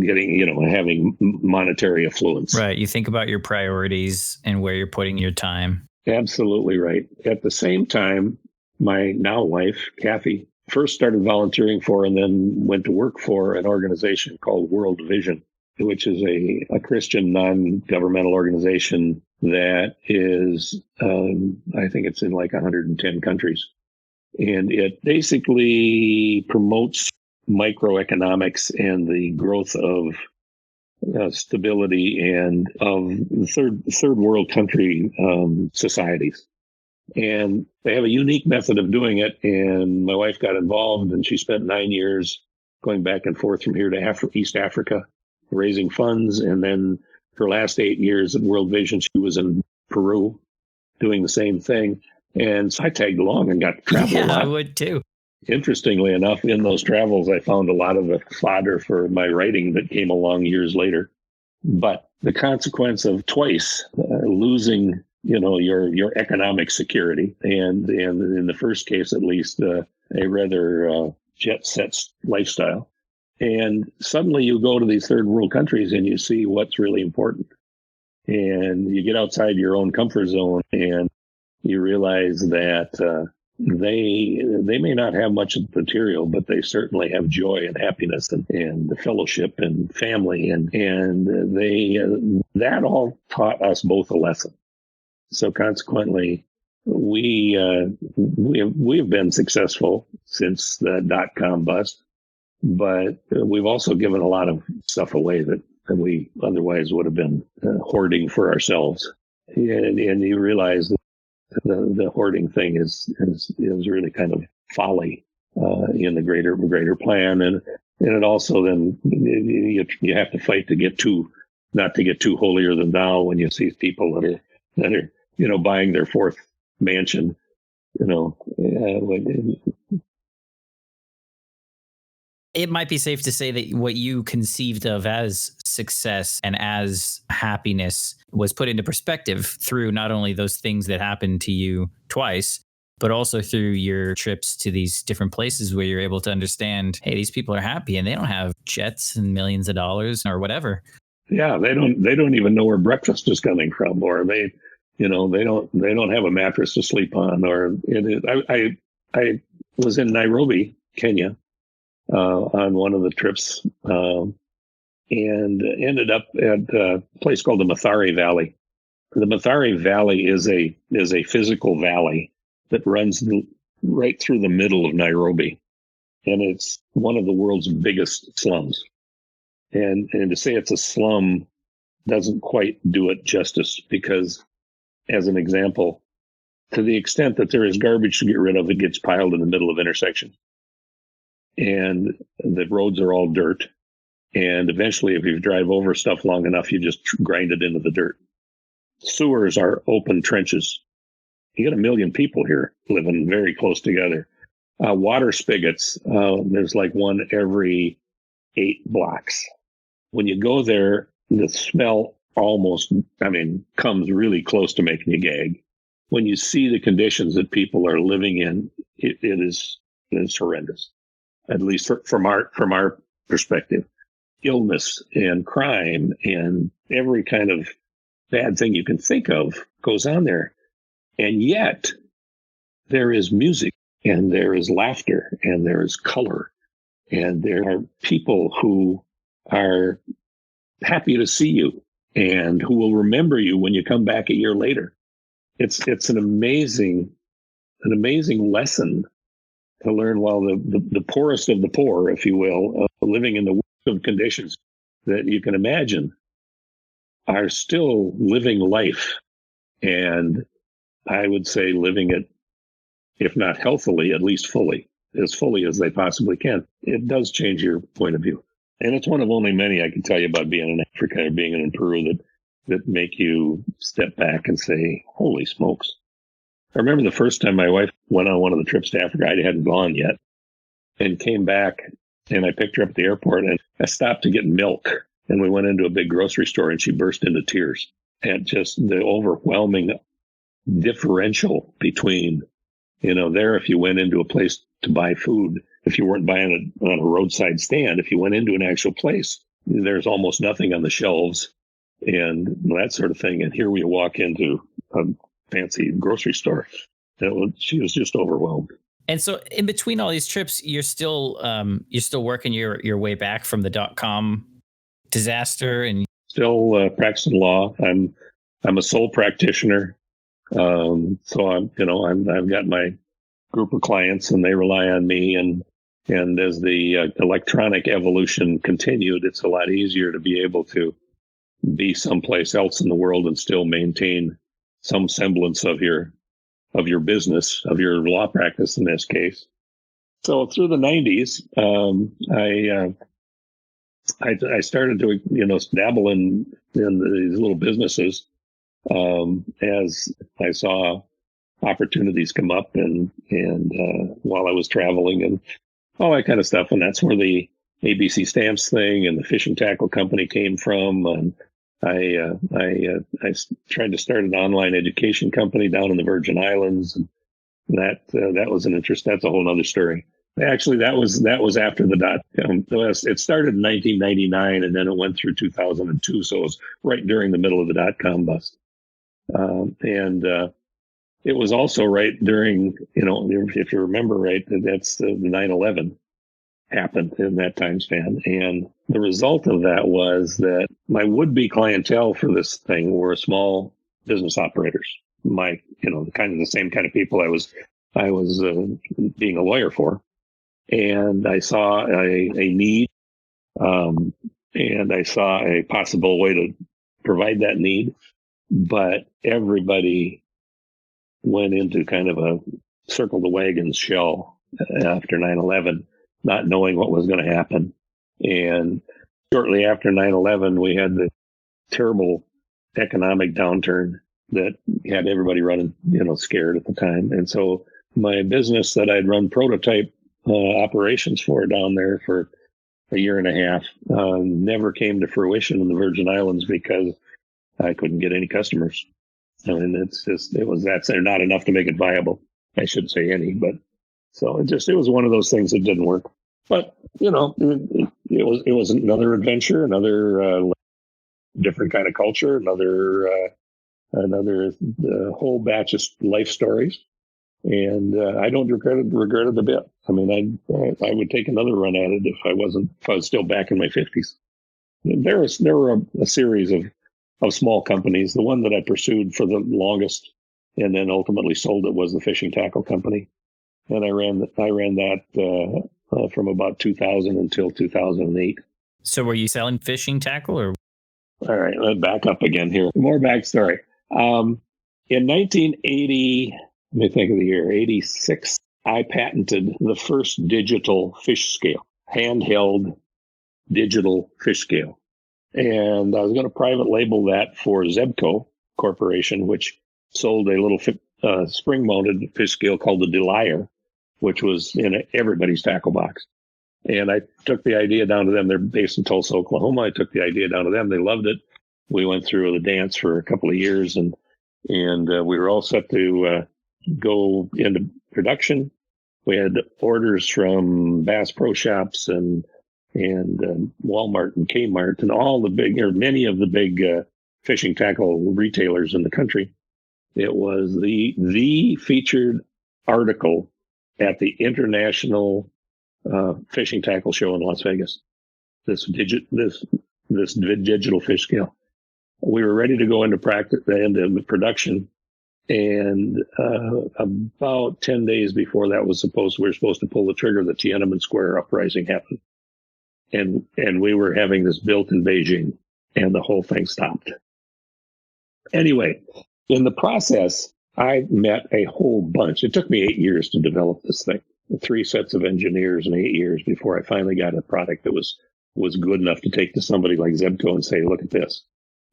getting, having monetary affluence.
Right. You think about your priorities and where you're putting your time.
Absolutely right. At the same time, my now wife, Kathy, first started volunteering for and then went to work for an organization called World Vision, which is a Christian non-governmental organization that is, I think it's in like 110 countries. And it basically promotes microeconomics and the growth of stability and of third world country societies. And they have a unique method of doing it. And my wife got involved, and she spent 9 years going back and forth from here to East Africa, raising funds. And then her last 8 years at World Vision, she was in Peru doing the same thing. And so I tagged along and got to travel a lot.
I would too.
Interestingly enough, in those travels, I found a lot of the fodder for my writing that came along years later. But the consequence of twice losing, your economic security, and in the first case, at least, a rather jet set lifestyle. And suddenly you go to these third world countries and you see what's really important. And you get outside your own comfort zone and you realize that they may not have much of the material, but they certainly have joy and happiness and fellowship and family, and they that all taught us both a lesson. So consequently, we have been successful since the .com bust, but we've also given a lot of stuff away that we otherwise would have been hoarding for ourselves, and you realize that the hoarding thing is really kind of folly in the greater plan, and it also then you have to fight to get not to get too holier than thou when you see people that are buying their fourth mansion,
It might be safe to say that what you conceived of as success and as happiness was put into perspective through not only those things that happened to you twice, but also through your trips to these different places where you're able to understand, hey, these people are happy and they don't have jets and millions of dollars or whatever.
Yeah, they don't even know where breakfast is coming from, or they don't have a mattress to sleep on, or I was in Nairobi, Kenya, on one of the trips, and ended up at a place called the Mathare Valley. The Mathare Valley is a physical valley that runs right through the middle of Nairobi, and it's one of the world's biggest slums. And to say it's a slum doesn't quite do it justice, because, as an example, to the extent that there is garbage to get rid of, it gets piled in the middle of intersections. And the roads are all dirt. And eventually, if you drive over stuff long enough, you just grind it into the dirt. Sewers are open trenches. You got 1 million people here living very close together. Water spigots, there's like one every 8 blocks. When you go there, the smell comes really close to making you gag. When you see the conditions that people are living in, it is horrendous. At least from our perspective. Illness and crime and every kind of bad thing you can think of goes on there. And yet there is music, and there is laughter, and there is color, and there are people who are happy to see you and who will remember you when you come back a year later. It's an amazing lesson to learn, while the poorest of the poor, if you will, living in the worst of conditions that you can imagine, are still living life. And I would say living it, if not healthily, at least fully as they possibly can. It does change your point of view. And it's one of only many I can tell you about being in Africa or being in Peru that make you step back and say, holy smokes. I remember the first time my wife went on one of the trips to Africa. I hadn't gone yet, and came back And I picked her up at the airport, and I stopped to get milk. And we went into a big grocery store, and she burst into tears at just the overwhelming differential between, there, if you went into a place to buy food, if you weren't buying it on a roadside stand, if you went into an actual place, there's almost nothing on the shelves and that sort of thing. And here we walk into a fancy grocery store. She was just overwhelmed.
And so in between all these trips, you're still working your way back from the .com disaster, and
still practicing law. I'm a sole practitioner. So I've got my group of clients and they rely on me. And as the electronic evolution continued, it's a lot easier to be able to be someplace else in the world and still maintain some semblance of your business, of your law practice in this case. So through the 90s, I started to, dabble in these little businesses as I saw opportunities come up and while I was traveling and all that kind of stuff. And that's where the ABC Stamps thing and the fishing tackle company came from. And I tried to start an online education company down in the Virgin Islands. And that was an interest. That's a whole other story. Actually, that was after the .com. It started in 1999 and then it went through 2002. So it was right during the middle of the .com bust. It was also right during, if you remember right, that's the 9/11 happened in that time span. And the result of that was that my would-be clientele for this thing were small business operators. The same kind of people I was being a lawyer for. And I saw a need, and I saw a possible way to provide that need. But everybody went into kind of a circle the wagons shell after 9/11, not knowing what was going to happen. And shortly after 9/11, we had the terrible economic downturn that had everybody running, scared at the time. And so my business that I'd run prototype operations for down there for a year and a half never came to fruition in the Virgin Islands because I couldn't get any customers. I mean, they're not enough to make it viable. I shouldn't say any, but so it was one of those things that didn't work. But, it was another adventure, another different kind of culture, another whole batch of life stories. And I don't regret it a bit. I mean, I would take another run at it if I was still back in my 50s. There were a series of small companies. The one that I pursued for the longest and then ultimately sold it was the fishing tackle company. And I ran that from about 2000 until 2008.
So were you selling fishing tackle or?
All right, let's back up again here. More backstory. In 1980, let me think of the year, 86, I patented the first digital fish scale, handheld digital fish scale. And I was going to private label that for Zebco Corporation, which sold a little spring-mounted fish scale called the Delier, which was in everybody's tackle box. And I took the idea down to them. They're based in Tulsa, Oklahoma. I took the idea down to them. They loved it. We went through the dance for a couple of years, and we were all set to go into production. We had orders from Bass Pro Shops and Walmart and Kmart and many of the big fishing tackle retailers in the country. It was the featured article at the International Fishing Tackle Show in Las Vegas. This digital fish scale. We were ready to go into production, and about 10 days before that we were supposed to pull the trigger. The Tiananmen Square uprising happened. And we were having this built in Beijing, and the whole thing stopped. Anyway, in the process, I met a whole bunch. It took me 8 years to develop this thing, 3 sets of engineers in 8 years before I finally got a product that was good enough to take to somebody like Zebco and say, look at this.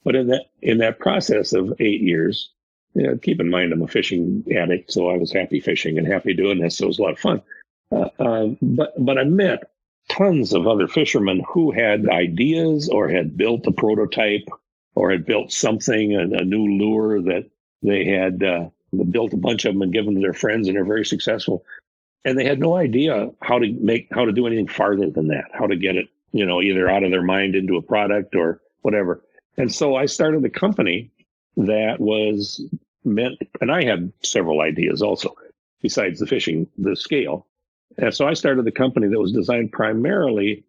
But in that process of 8 years, keep in mind I'm a fishing addict, so I was happy fishing and happy doing this. So it was a lot of fun. But I met tons of other fishermen who had ideas or had built a prototype or had built something, a new lure that they had built a bunch of them and given to their friends, and they're very successful. And they had no idea how to do anything farther than that, how to get it, either out of their mind into a product or whatever. And so I started a company that was meant, and I had several ideas also, besides the scale. And so I started a company that was designed primarily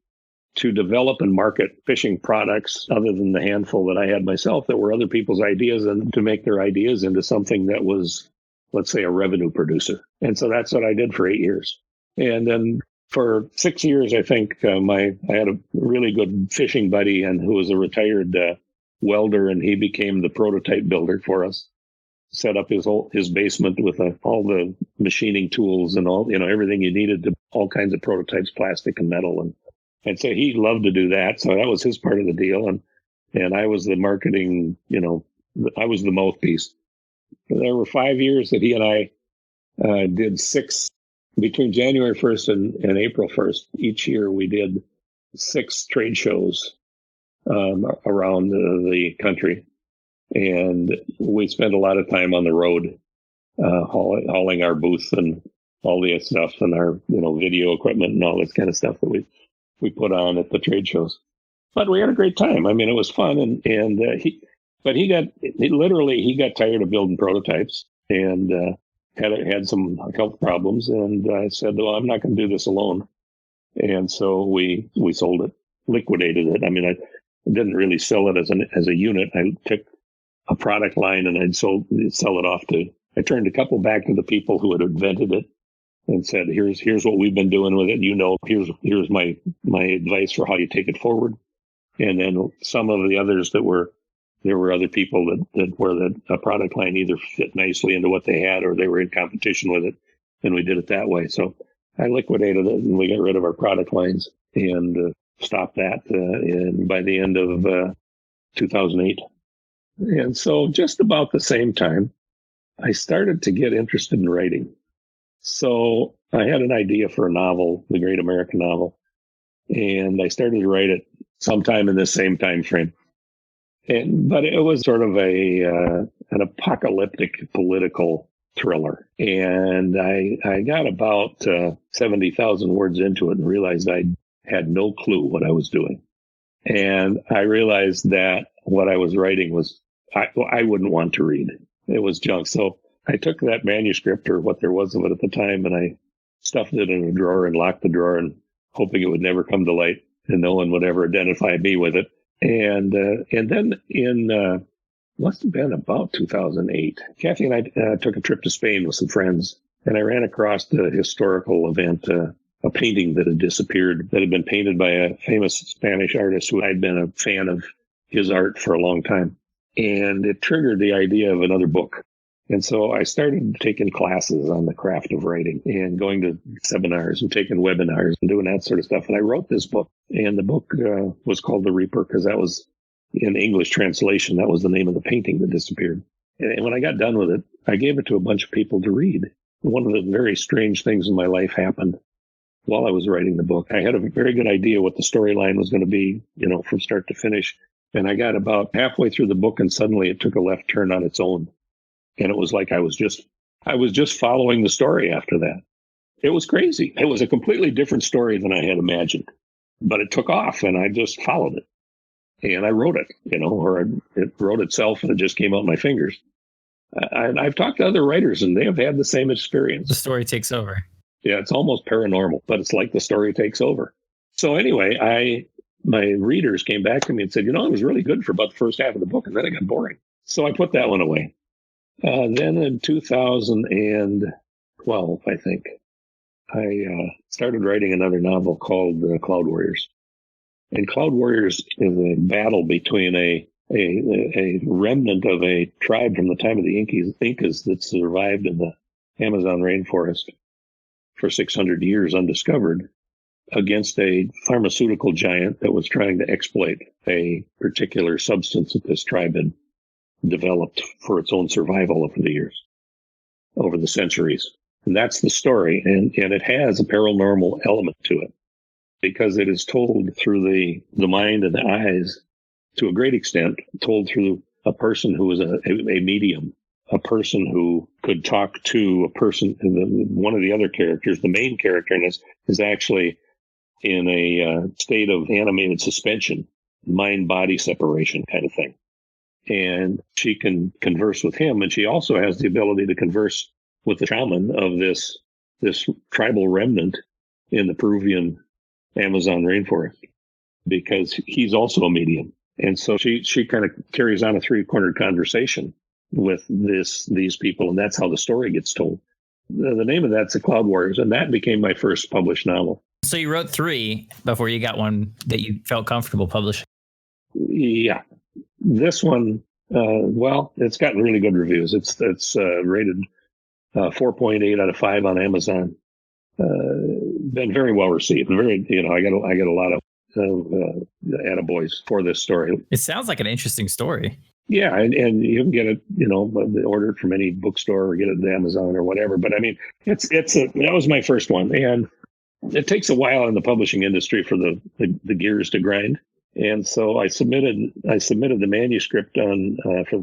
to develop and market fishing products other than the handful that I had myself that were other people's ideas, and to make their ideas into something that was, let's say, a revenue producer. And so that's what I did for 8 years. And then for 6 years, I think I had a really good fishing buddy and who was a retired welder, and he became the prototype builder for us. Set up his basement with all the machining tools and all, everything you needed to all kinds of prototypes, plastic and metal. And so he loved to do that. So that was his part of the deal. And I was the marketing, I was the mouthpiece. There were 5 years that he and I did 6, between January 1st and April 1st. Each year we did 6 trade shows around the country. And we spent a lot of time on the road, hauling our booth and all the stuff and our, video equipment and all this kind of stuff that we put on at the trade shows. But we had a great time. I mean, it was fun. And he got tired of building prototypes and had some health problems. And I said, well, I'm not going to do this alone. And so we sold it, liquidated it. I mean, I didn't really sell it as a unit. I took a product line and I'd sell it off I turned a couple back to the people who had invented it and said, here's what we've been doing with it. Here's my advice for how you take it forward. And then some of the others there were other people that where a product line either fit nicely into what they had or they were in competition with it. And we did it that way. So I liquidated it and we got rid of our product lines and stopped that by the end of 2008. And so just about the same time, I started to get interested in writing. So I had an idea for a novel, The Great American Novel, and I started to write it sometime in the same time frame. But it was sort of an apocalyptic political thriller. And I got about 70,000 words into it and realized I had no clue what I was doing. And I realized that what I was writing was, I wouldn't want to read. It was junk. So I took that manuscript, or what there was of it at the time, and I stuffed it in a drawer and locked the drawer, and hoping it would never come to light and no one would ever identify me with it. And then in must have been about 2008, Kathy and I took a trip to Spain with some friends, and I ran across the historical event, a painting that had disappeared, that had been painted by a famous Spanish artist who I'd been a fan of his art for a long time. And it triggered the idea of another book. And so I started taking classes on the craft of writing and going to seminars and taking webinars and doing that sort of stuff. And I wrote this book, and the book was called The Reaper, because that was, in English translation, that was the name of the painting that disappeared. And when I got done with it, I gave it to a bunch of people to read. One of the very strange things in my life happened while I was writing the book. I had a very good idea what the storyline was going to be, from start to finish. And I got about halfway through the book, and suddenly it took a left turn on its own. And it was like I was just following the story after that. It was crazy. It was a completely different story than I had imagined. But it took off, and I just followed it. And I wrote it, or it wrote itself, and it just came out my fingers. I've talked to other writers, and they have had the same experience.
The story takes over.
Yeah, it's almost paranormal, but it's like the story takes over. So anyway, my readers came back to me and said, it was really good for about the first half of the book, and then it got boring. So I put that one away. Then in 2012, I think, I started writing another novel called Cloud Warriors. And Cloud Warriors is a battle between a remnant of a tribe from the time of the Incas that survived in the Amazon rainforest for 600 years undiscovered, against a pharmaceutical giant that was trying to exploit a particular substance that this tribe had developed for its own survival over the centuries. And that's the story. And it has a paranormal element to it. because it is told through the mind and the eyes to a great extent, told through a person who is a medium, a person who could talk to a person. One of the other characters, the main character in this, is actually in a state of animated suspension, mind-body separation kind of thing. And she can converse with him, and she also has the ability to converse with the shaman of this tribal remnant in the Peruvian Amazon rainforest, because he's also a medium. And so she kind of carries on a three-cornered conversation with these people, and that's how the story gets told. The name of that's The Cloud Warriors, and that became my first published novel.
So you wrote 3 before you got one that you felt comfortable publishing.
Yeah. This one, well, it's gotten really good reviews. It's rated 4.8 out of 5 on Amazon. Been very well received. Very, I get a lot of attaboys for this story.
It sounds like an interesting story.
Yeah, and you can get it, order it from any bookstore or get it at Amazon or whatever. But I mean, that was my first one, and it takes a while in the publishing industry for the gears to grind. And so I submitted the manuscript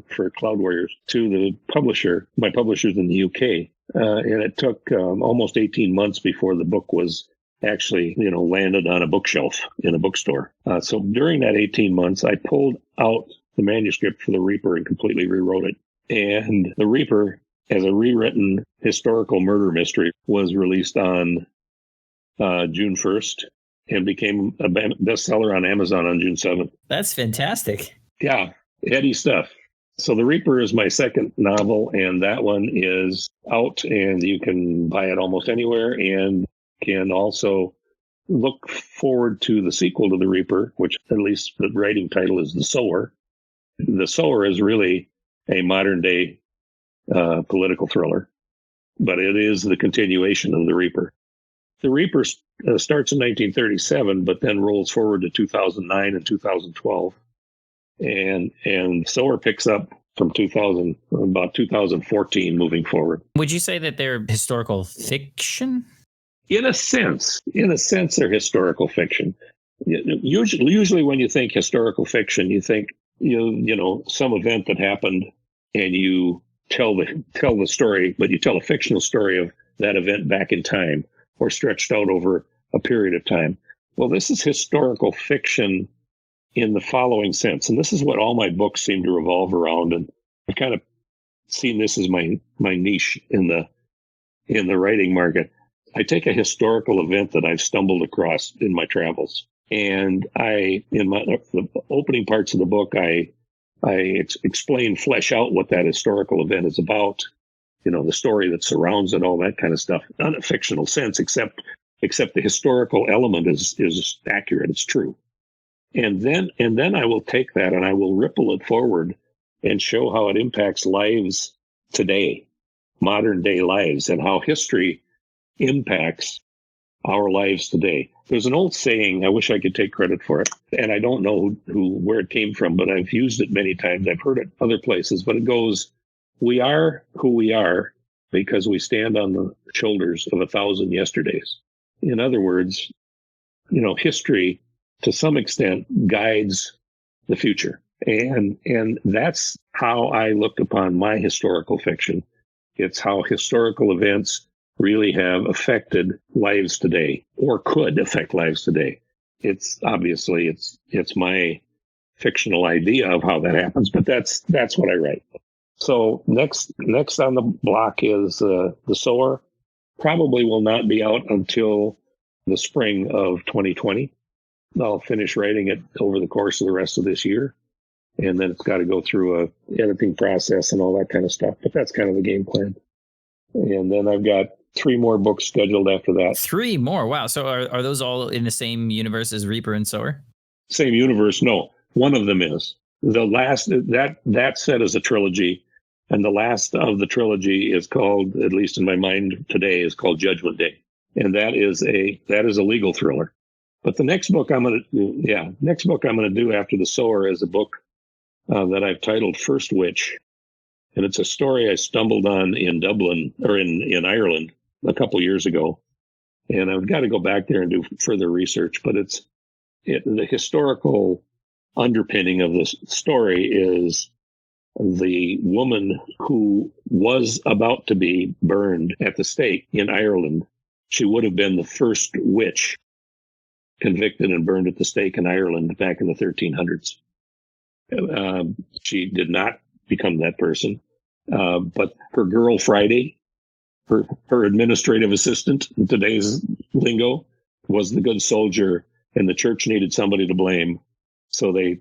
for Cloud Warriors to the publisher, my publishers in the UK, and it took almost 18 months before the book was actually landed on a bookshelf in a bookstore. So during that 18 months, I pulled out the manuscript for The Reaper and completely rewrote it. And The Reaper, as a rewritten historical murder mystery, was released on June 1st. And became a bestseller on Amazon on June 7th.
That's fantastic.
Yeah, heady stuff. So The Reaper is my second novel, and that one is out, and you can buy it almost anywhere, and can also look forward to the sequel to The Reaper, which at least the writing title is The Sower. The Sower is really a modern-day political thriller, but it is the continuation of The Reaper. The Reaper starts in 1937, but then rolls forward to 2009 and 2012. And Sower picks up from about 2014 moving forward.
Would you say that they're historical fiction?
In a sense, they're historical fiction. Usually when you think historical fiction, you think, some event that happened and you tell the story, but you tell a fictional story of that event back in time, or stretched out over a period of time. Well, this is historical fiction in the following sense, and this is what all my books seem to revolve around, and I've kind of seen this as my niche in the writing market. I take a historical event that I've stumbled across in my travels, and in the opening parts of the book, I explain, flesh out what that historical event is about, the story that surrounds it, all that kind of stuff, not in a fictional sense, except the historical element is accurate. It's true. And then I will take that and I will ripple it forward and show how it impacts lives today, modern day lives, and how history impacts our lives today. There's an old saying, I wish I could take credit for it, and I don't know where it came from, but I've used it many times. I've heard it other places, but it goes, "We are who we are because we stand on the shoulders of 1,000 yesterdays." In other words, history to some extent guides the future. And that's how I look upon my historical fiction. It's how historical events really have affected lives today, or could affect lives today. It's obviously it's my fictional idea of how that happens, but that's what I write. So next on the block is The Sower. Probably will not be out until the spring of 2020. I'll finish writing it over the course of the rest of this year, and then it's got to go through a editing process and all that kind of stuff. But that's kind of the game plan. And then I've got 3 more books scheduled after that.
3 more? Wow. So are those all in the same universe as Reaper and Sower?
Same universe? No. One of them is. The last, that set is a trilogy. And the last of the trilogy is called, at least in my mind today, is called Judgment Day. And that is a legal thriller. But the next book I'm going to do after The Sower is a book that I've titled First Witch. And it's a story I stumbled on in Dublin, or in Ireland, a couple years ago. And I've got to go back there and do further research, but the historical underpinning of this story is the woman who was about to be burned at the stake in Ireland. She would have been the first witch convicted and burned at the stake in Ireland back in the 1300s. She did not become that person, but her girl Friday, her administrative assistant, in today's lingo, was the good soldier, and the church needed somebody to blame. So they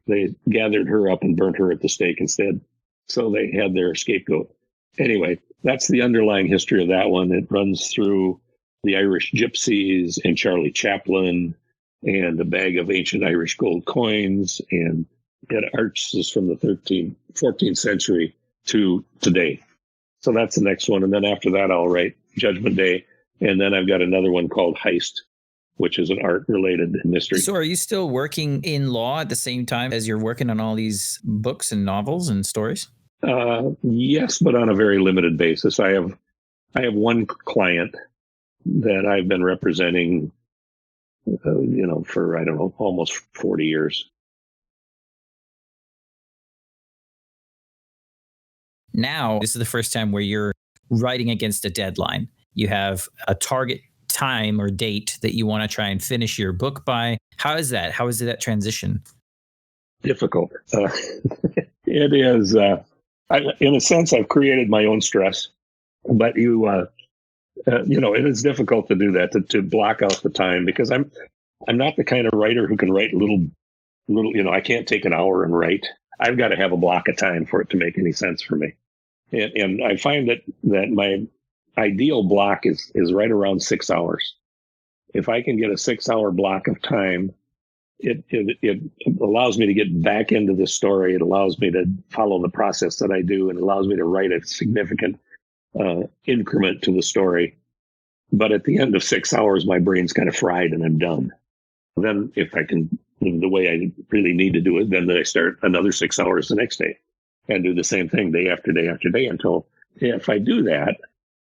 gathered her up and burnt her at the stake instead. So they had their scapegoat. Anyway, that's the underlying history of that one. It runs through the Irish gypsies and Charlie Chaplin and a bag of ancient Irish gold coins, and it arches from the 14th century to today. So that's the next one. And then after that, I'll write Judgment Day. And then I've got another one called Heist, which is an art-related mystery.
So are you still working in law at the same time as you're working on all these books and novels and stories?
Yes, but on a very limited basis. I have one client that I've been representing, for, I don't know, almost 40 years.
Now, this is the first time where you're writing against a deadline. You have a target time or date that you want to try and finish your book by. How is that? How is that transition?
Difficult. It is, in a sense, I've created my own stress, but it is difficult to do that, to block out the time, because I'm not the kind of writer who can write little, I can't take an hour and write. I've got to have a block of time for it to make any sense for me. And I find that my ideal block is right around 6 hours. If I can get a 6 hour block of time, it allows me to get back into the story. It allows me to follow the process that I do, and allows me to write a significant increment to the story. But at the end of 6 hours, my brain's kind of fried and I'm done. Then if I can, the way I really need to do it, then I start another 6 hours the next day and do the same thing day after day after day until, if I do that,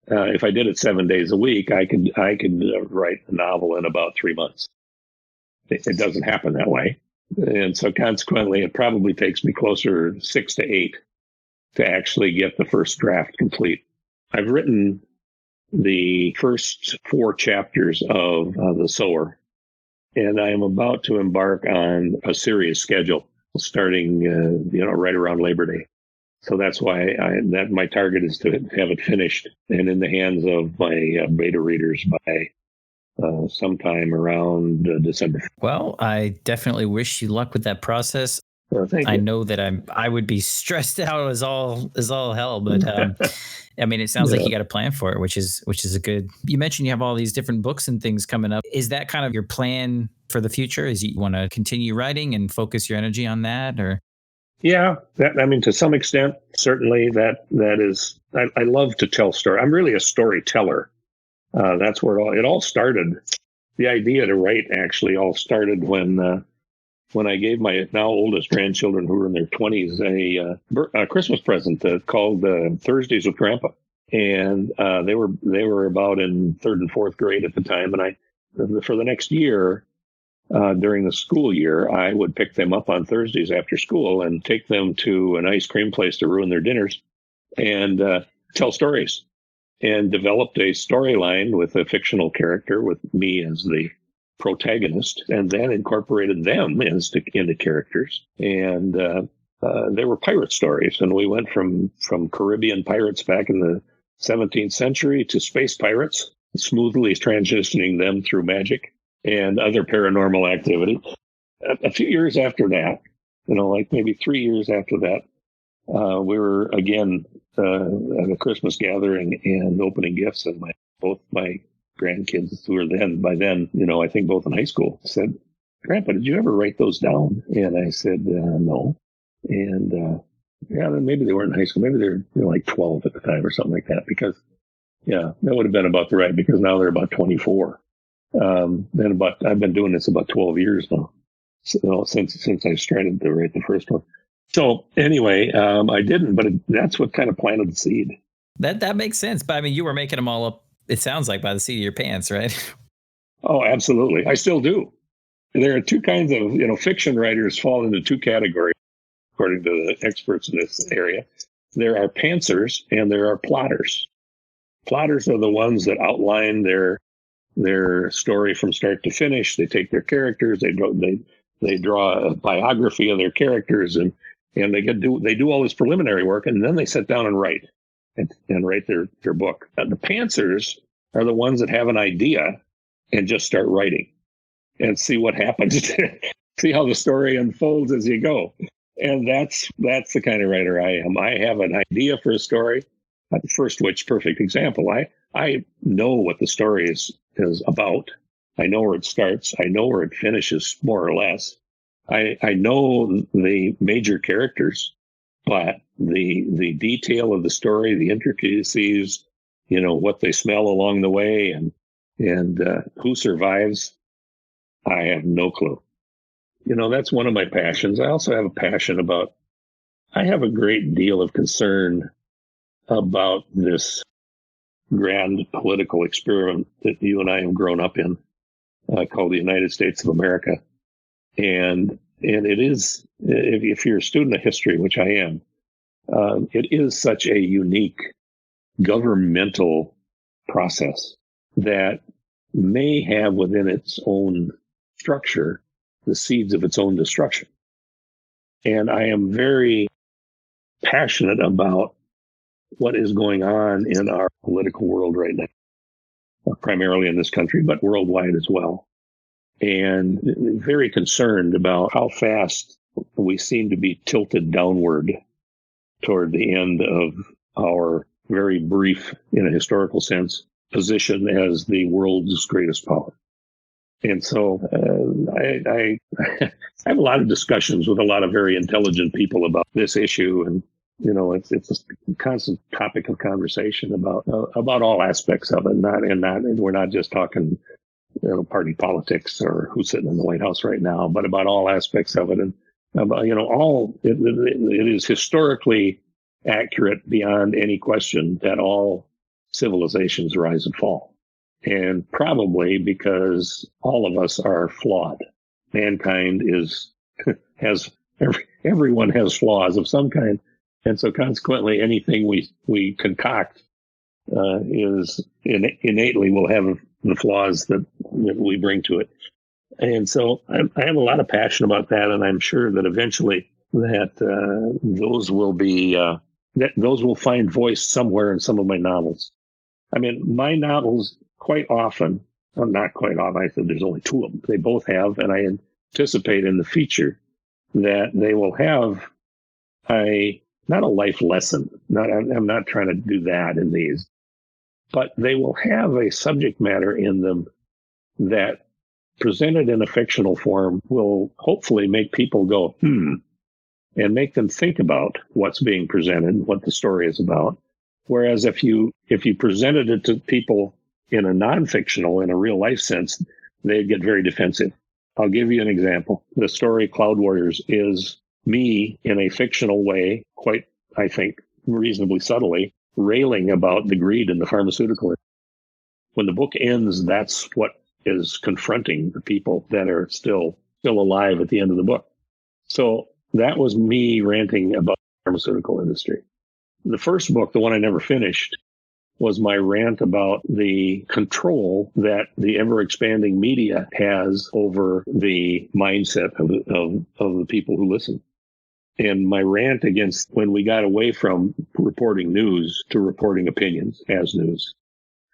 if I did it 7 days a week, I could write a novel in about 3 months. It doesn't happen that way. And so consequently, it probably takes me closer 6 to 8 to actually get the first draft complete. I've written the first 4 chapters of The Sower, and I am about to embark on a serious schedule starting, right around Labor Day. So that's why my target is to have it finished and in the hands of my beta readers by sometime around December.
Well, I definitely wish you luck with that process.
Thank you.
I know that I would be stressed out as all hell, but I mean, it sounds like you got a plan for it, which is a good. You mentioned you have all these different books and things coming up. Is that kind of your plan for the future? Is you want to continue writing and focus your energy on that, or?
Yeah, to some extent, certainly that is. I love to tell stories. I'm really a storyteller. That's where it all started. The idea to write actually all started when I gave my now oldest grandchildren, who were in their 20s, a Christmas present called Thursdays with Grandpa, and they were about in 3rd and 4th grade at the time. And for the next year, during the school year, I would pick them up on Thursdays after school and take them to an ice cream place to ruin their dinners and tell stories, and developed a storyline with a fictional character with me as the protagonist, and then incorporated them into characters. And they were pirate stories, and we went from Caribbean pirates back in the 17th century to space pirates, smoothly transitioning them through magic and other paranormal activity. A few years after that, like maybe 3 years after that, we were again at a Christmas gathering and opening gifts, and both my grandkids, who were by then, I think both in high school, said, "Grandpa, did you ever write those down?" And I said, "No." And maybe they weren't in high school. Maybe they're like 12 at the time or something like that. Because that would have been about the right. Because now they're about 24. I've been doing this about 12 years now. So since I started to write the first one. So anyway, I didn't, but that's what kind of planted the seed.
That makes sense. But I mean, you were making them all up, it sounds like, by the seat of your pants, right?
Oh, absolutely. I still do. There are two kinds of, fiction writers fall into two categories, according to the experts in this area. There are pantsers and there are plotters. Plotters are the ones that outline their story from start to finish. They take their characters, they draw a biography of their characters, and they do all this preliminary work, and then they sit down and write and write their book. The pantsers are the ones that have an idea and just start writing and see what happens. See how the story unfolds as you go. And that's the kind of writer I am. I have an idea for a story. The first which perfect example. I know what the story is about. I know where it starts. I know where it finishes, more or less. I know the major characters, but the detail of the story, the intricacies, what they smell along the way, and who survives, I have no clue. That's one of my passions. I also have a passion I have a great deal of concern about this grand political experiment that you and I have grown up in, called the United States of America. And it is, if you're a student of history, which I am, it is such a unique governmental process that may have within its own structure the seeds of its own destruction. And I am very passionate about what is going on in our political world right now, primarily in this country, but worldwide as well. And very concerned about how fast we seem to be tilted downward toward the end of our very brief, in a historical sense, position as the world's greatest power. And so I have a lot of discussions with a lot of very intelligent people about this issue, and it's a constant topic of conversation about all aspects of it. We're not just talking party politics or who's sitting in the White House right now, but about all aspects of it, and about it is historically accurate beyond any question that all civilizations rise and fall. And probably because all of us are flawed. Mankind everyone has flaws of some kind. And so consequently, anything we concoct is innately will have the flaws that we bring to it. And so I have a lot of passion about that. And I'm sure that eventually that those will find voice somewhere in some of my novels. I mean, my novels quite often, well, not quite often, I said there's only two of them. They both have, and I anticipate in the feature that they will have not a life lesson. I'm not trying to do that in these, but they will have a subject matter in them that, presented in a fictional form, will hopefully make people go, and make them think about what's being presented, what the story is about. Whereas if you presented it to people in a non-fictional, in a real life sense, they'd get very defensive. I'll give you an example. The story Cloud Warriors is me in a fictional way, quite, I think, reasonably subtly, railing about the greed in the pharmaceutical industry. When the book ends, that's what is confronting the people that are still alive at the end of the book. So that was me ranting about the pharmaceutical industry. The first book, the one I never finished, was my rant about the control that the ever-expanding media has over the mindset of the people who listen. And my rant against when we got away from reporting news to reporting opinions as news.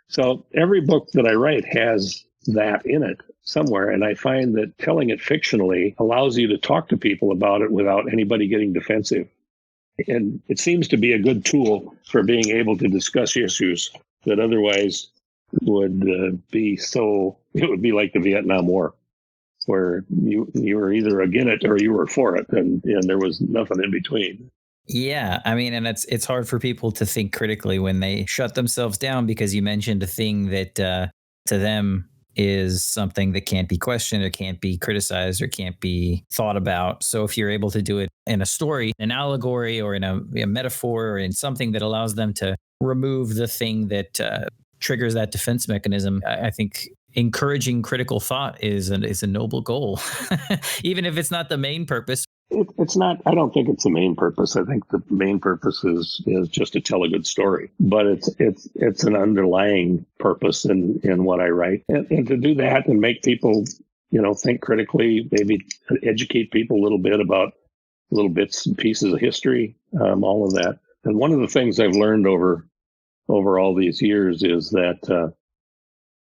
So every book that I write has that in it somewhere, and I find that telling it fictionally allows you to talk to people about it without anybody getting defensive. And it seems to be a good tool for being able to discuss issues that otherwise would it would be like the Vietnam War, where you were either against it or you were for it, and there was nothing in between.
Yeah, I mean, and it's hard for people to think critically when they shut themselves down, because you mentioned a thing that to them is something that can't be questioned or can't be criticized or can't be thought about. So if you're able to do it in a story, an allegory, or in a metaphor, or in something that allows them to remove the thing that triggers that defense mechanism, I think encouraging critical thought is a noble goal, even if it's not the main purpose.
It's not. I don't think it's the main purpose. I think the main purpose is just to tell a good story. But it's an underlying purpose in what I write, and to do that and make people, think critically, maybe educate people a little bit about little bits and pieces of history, all of that. And one of the things I've learned over all these years is that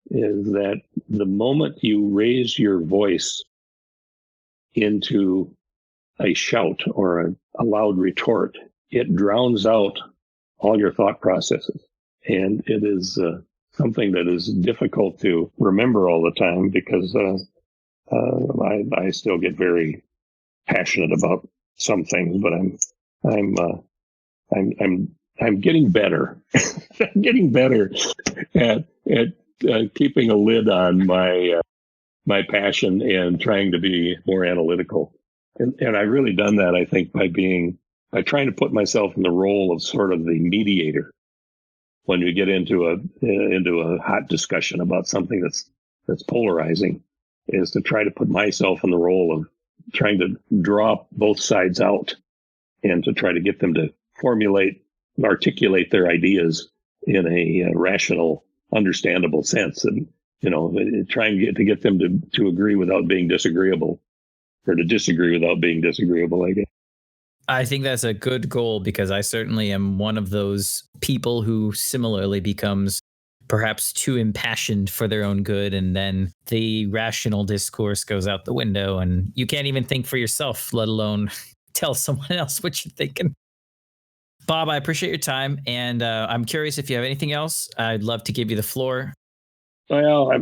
the moment you raise your voice into a shout or a loud retort, it drowns out all your thought processes. And it is something that is difficult to remember all the time because I still get very passionate about some things, but I'm getting better. I'm getting better at keeping a lid on my passion and trying to be more analytical. And I've really done that, I think, by trying to put myself in the role of sort of the mediator when we get into a hot discussion about something that's polarizing, is to try to put myself in the role of trying to draw both sides out and to try to get them to formulate and articulate their ideas in a rational, understandable sense, and trying to get them to agree without being disagreeable, or to disagree without being disagreeable, I guess.
I think that's a good goal, because I certainly am one of those people who similarly becomes perhaps too impassioned for their own good, and then the rational discourse goes out the window and you can't even think for yourself, let alone tell someone else what you're thinking. Bob, I appreciate your time, and I'm curious if you have anything else. I'd love to give you the floor.
Well,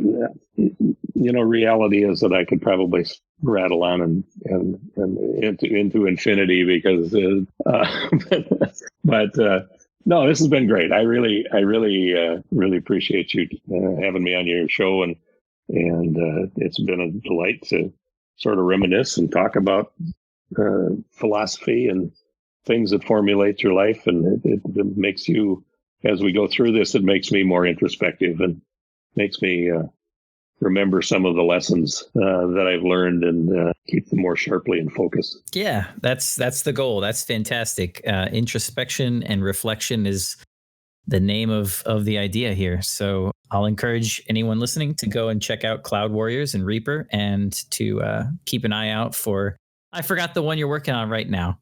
reality is that I could probably rattle on and into infinity, because, but no, this has been great. I really appreciate you having me on your show, and it's been a delight to sort of reminisce and talk about philosophy and things that formulate your life, and it makes you, as we go through this, it makes me more introspective and makes me remember some of the lessons that I've learned and keep them more sharply in focus.
Yeah, that's the goal. That's fantastic. Introspection and reflection is the name of the idea here. So I'll encourage anyone listening to go and check out Cloud Warriors and Reaper, and to keep an eye out for, I forgot the one you're working on right now.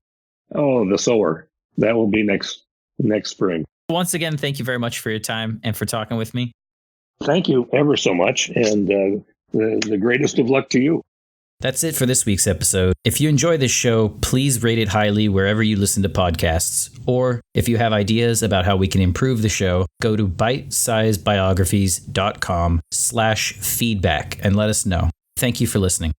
Oh, the Sower. That will be next spring.
Once again, thank you very much for your time and for talking with me.
Thank you ever so much, and the greatest of luck to you.
That's it for this week's episode. If you enjoy this show, please rate it highly wherever you listen to podcasts. Or if you have ideas about how we can improve the show, go to bitesizebiographies.com/feedback and let us know. Thank you for listening.